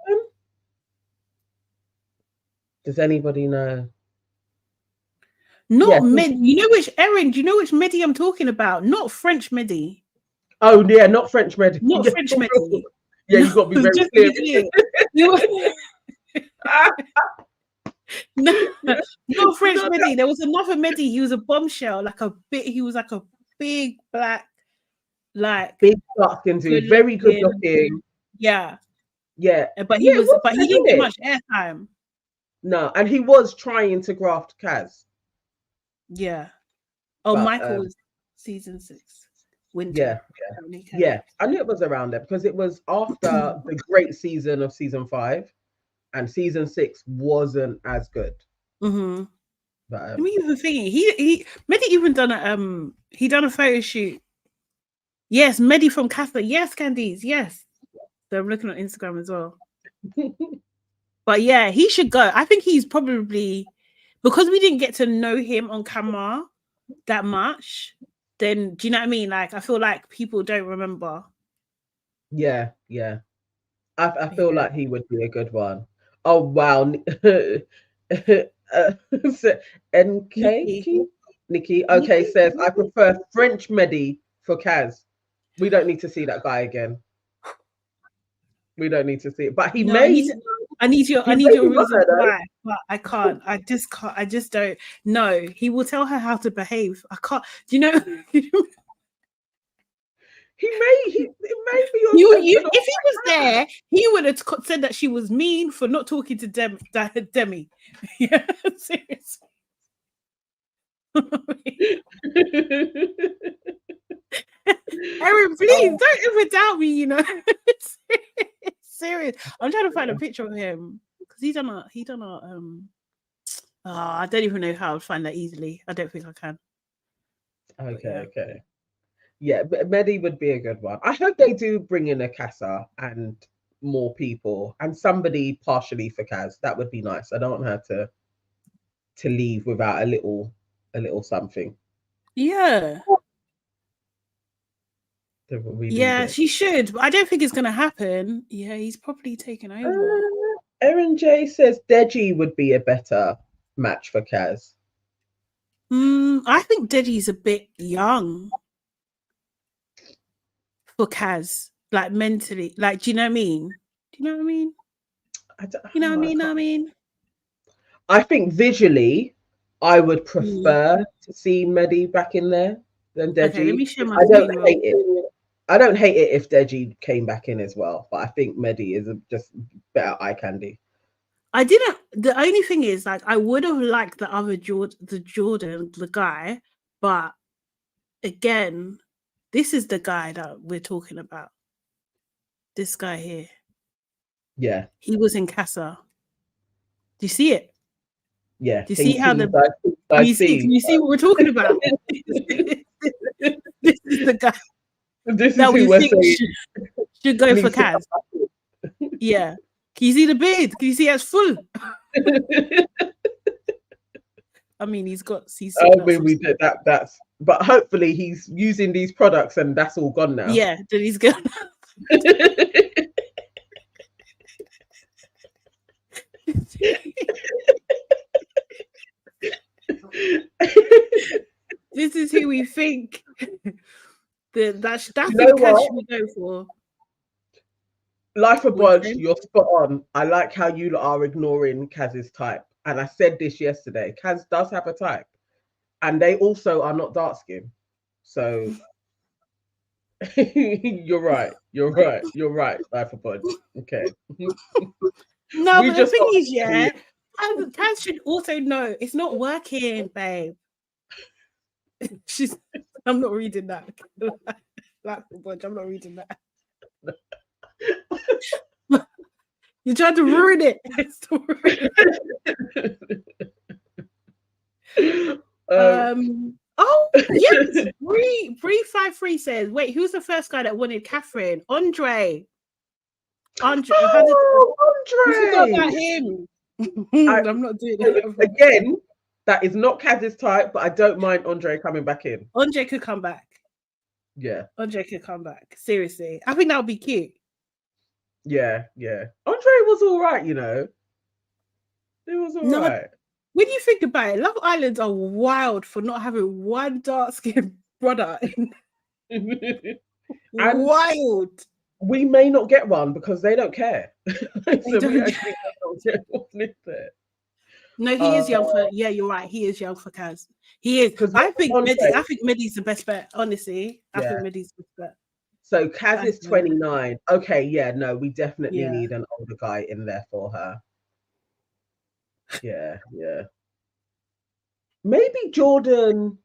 7? Does anybody know? Not Mehdi. You know which Erin? Do you know which Mehdi I'm talking about? Not French Mehdi. Oh yeah, not French Mehdi. Not French Mehdi. Yeah, you've got to be very clear. No, not French Mehdi. There was another Mehdi. He was a bombshell, he was like a big black, big dark into very good looking. Yeah. Yeah. But he didn't get much airtime. No, and he was trying to graft Kaz. Yeah. Oh, but, Michael was season 6. Winter. Yeah. I knew it was around there because it was after the great season of season 5. And season 6 wasn't as good. Mm-hmm. But I mean, even thinking Mehdi even done a photo shoot. Yes, Mehdi from Catholic. Yes, Candice. Yes. So I'm looking on Instagram as well. But yeah, he should go. I think he's probably, because we didn't get to know him on camera that much. Then do you know what I mean? Like I feel like people don't remember. Yeah. I feel like he would be a good one. Oh wow. Nikki. Okay, says I prefer French Mehdi for Kaz. We don't need to see that guy again. We don't need to see it. But he may. I need your reason why, but I can't. I just don't. No, he will tell her how to behave. I can't. Do you know? He may be if he was there, he would have said that she was mean for not talking to Demi. Yeah, seriously. Aaron, please don't ever doubt me. You know, it's serious. I'm trying to find a picture of him because he done a I don't even know how I'd find that easily. I don't think I can. Okay. Yeah, but Medi would be a good one. I hope they do bring in a Casa and more people and somebody partially for Kaz. That would be nice. I don't want her to leave without a little something. Yeah. Yeah, it. she should. But I don't think it's going to happen. Yeah, he's probably taken over. Erin J says Deji would be a better match for Kaz. I think Deji's a bit young for Kaz, like mentally. Like, do you know what I mean? Do you know what I mean? You know what I mean? I think visually, I would prefer to see Medi back in there than Deji. Okay, let me share my screen. I don't hate it if Deji came back in as well, but I think Medi is just better eye candy. The only thing is, like, I would have liked the other Jordan, the guy, but again, this is the guy that we're talking about. This guy here. Yeah. He was in Casa. Do you see it? Yeah. Do you see how can you see what we're talking about? This is the guy. This is who we're saying should go for Kaz. Yeah. Can you see the beard? Can you see it's full? I mean, he's got. We did that. That's. But hopefully, he's using these products, and that's all gone now. Yeah, that he's gone. This is who we think. That's the cash we go for. Life of Bodge, you're spot on. I like how you are ignoring Kaz's type. And I said this yesterday. Kaz does have a type. And they also are not dark skinned. So you're right. Life of Bodge. Okay. No, but the thing is, yeah, Kaz should also know it's not working, babe. I'm not reading that. Life of Bodge, I'm not reading that. You tried to ruin it. Oh yes, Bree53 says, wait, who's the first guy that wanted Catherine? Andre. Andre. Forgot about him. I'm not doing that again. That is not Kaz's type, but I don't mind Andre coming back in. Andre could come back. Yeah, Andre could come back. Seriously, I think that would be cute. Yeah. Andre was all right, you know. It was all right. When you think about it, Love Islands are wild for not having one dark-skinned brother. Wild. We may not get one because they don't care. So don't get one in there. No, he is young for. Yeah, you're right. He is young for Kaz. He is. I think Medi's the best bet. Honestly, I think Medi's the best bet. So Kaz is 29. Okay, yeah, no, we definitely need an older guy in there for her. Yeah. Maybe Jordan,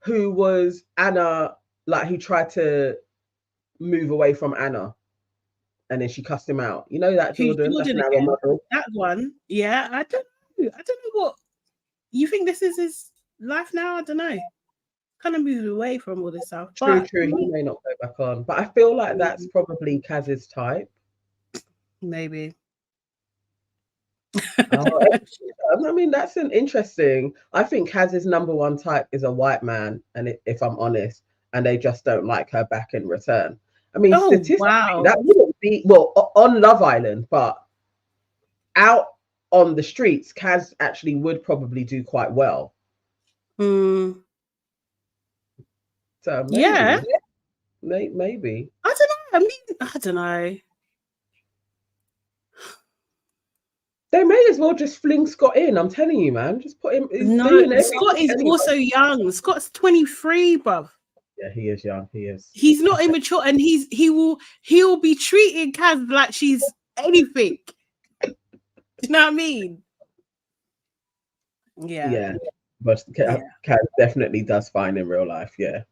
who was Anna, like he tried to move away from Anna, and then she cussed him out. You know that Jordan? That one. Yeah, I don't know what you think. This is his life now. I don't know. Kind of moved away from all this stuff. True. He may not go back on, but I feel like that's probably Kaz's type. Maybe. I mean, that's an interesting. I think Kaz's number one type is a white man, and if I'm honest, and they just don't like her back in return. I mean, statistically, that wouldn't be on Love Island, but out on the streets, Kaz actually would probably do quite well. So maybe. I don't know. I mean, I don't know. They may as well just fling Scott in. I'm telling you, man. Just put him. Scott is also young. Scott's 23, bruv. Yeah, he is young. He is. He's not immature, and he'll be treating Kaz like she's anything. Do you know what I mean? Yeah. Yeah. But Kaz definitely does fine in real life. Yeah.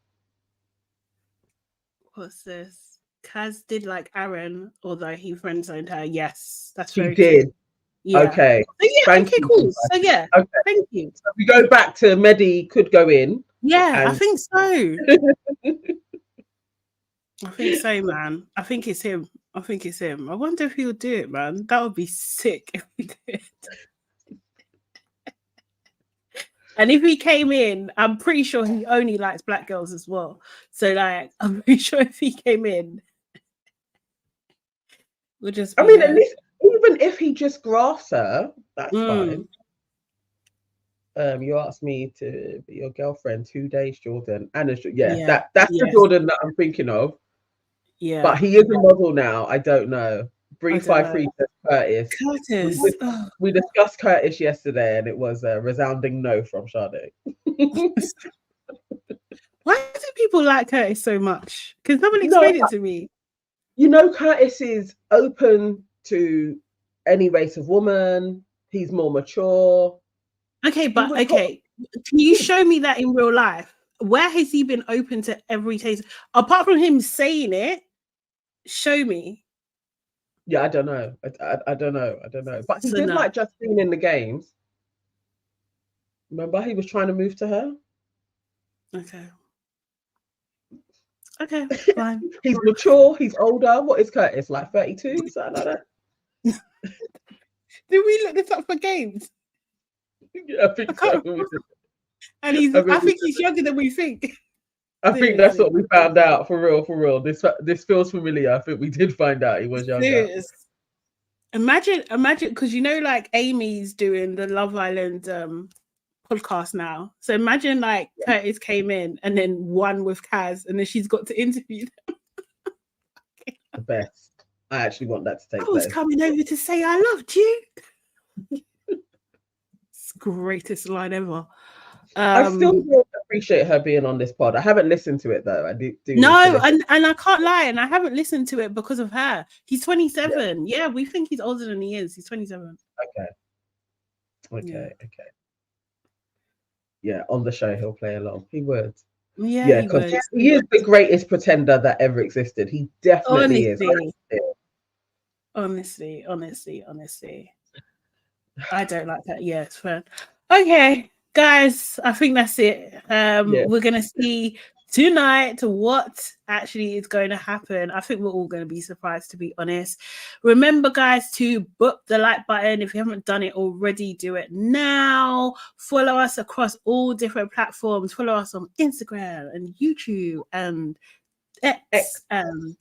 What's this? Kaz did like Aaron, although he friend zoned her. Yes, that's She very did. true. Yeah. Okay. So, yeah. Thank Okay. you. Cool. So yeah. Okay. Thank you. So we go back to Mehdi could go in. Yeah, I think so. I think so, man. I think it's him. I wonder if he'll do it, man. That would be sick if he did. And if he came in, I'm pretty sure he only likes black girls as well. So, like, I'm pretty sure if he came in, we'll just. I mean, at least even if he just grafts her, that's fine. You asked me to be your girlfriend 2 days, Jordan. That's the Jordan that I'm thinking of. Yeah. But he is a model now. I don't know. Bree53 says Curtis. We discussed Curtis yesterday, and it was a resounding no from Sade. Why do people like Curtis so much? Because someone explained it to me. You know, Curtis is open to any race of woman. He's more mature. Okay, but can you show me that in real life? Where has he been open to every taste? Apart from him saying it, show me. Yeah, I don't know. I don't know. But he did like Justine in the games. Remember, he was trying to move to her. Okay, fine. He's mature. He's older. What is Curtis, like 32? Something like that. Did we look this up for games? Yeah, I think so. And I think he's younger than we think. I think that's what we found out, for real. This feels familiar. I think we did find out he was younger. Serious. Imagine, because you know, like Amy's doing the Love Island podcast now. So imagine like Curtis came in and then won with Kaz, and then she's got to interview them. The best. I actually want that to take place. I was coming over to say I loved you. It's the greatest line ever. I still really appreciate her being on this pod. I haven't listened to it though. I do. No, and I can't lie, and I haven't listened to it because of her. He's 27. Yeah, we think he's older than he is. He's 27. Okay. Yeah, on the show he'll play along. He would. Yeah, because he is the greatest pretender that ever existed. He definitely is. Honestly. I don't like that. Yeah, it's fun. Okay, guys, I think that's it. We're gonna see tonight what actually is going to happen. I think we're all going to be surprised, to be honest. Remember, guys, to book the like button. If you haven't done it already, do it now. Follow us across all different platforms. Follow us on Instagram and YouTube and X and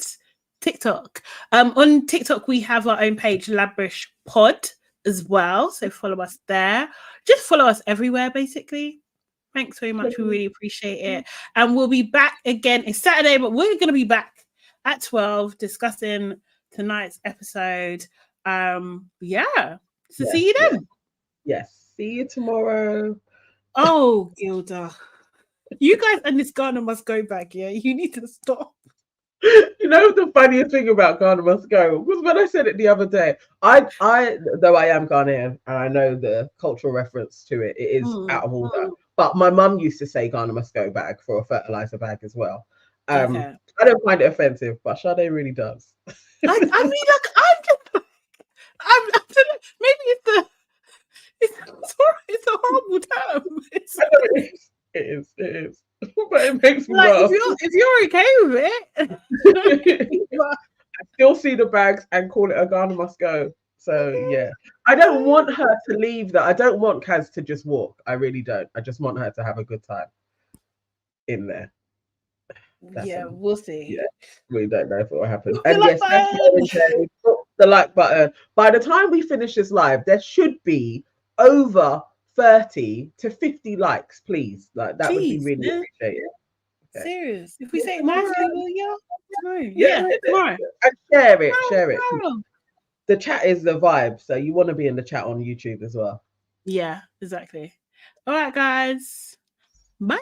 TikTok. On TikTok, we have our own page, Labrish Pod, as well. So follow us there. Just follow us everywhere, basically. Thanks very much. We really appreciate it. And we'll be back again. It's Saturday, but we're going to be back at 12 discussing tonight's episode. See you then. Yes. See you tomorrow. Oh, Gilda. You guys and this Ghana must go back, yeah? You need to stop. You know the funniest thing about Ghana must go was when I said it the other day. I though I am Ghanaian and I know the cultural reference to it, it is out of order. But my mum used to say Ghana must go bag for a fertilizer bag as well. I don't find it offensive, but Sade really does. I mean, like I'm maybe it's a horrible term. It is. But it makes me like laugh. If you're okay with it. I still see the bags and call it a Ghana must go. So yeah, I don't want her to leave. That I don't want Kaz to just walk. I really don't. I just want her to have a good time in there. We'll see. Yeah, we don't know if it will happen. And yes, the like button. By the time we finish this live, there should be over 30 to 50 likes, please. Like that would be really appreciated. Okay. Serious. If we say it nicely, tomorrow. And share it. The chat is the vibe, so you want to be in the chat on YouTube as well. Yeah, exactly. All right, guys. Bye.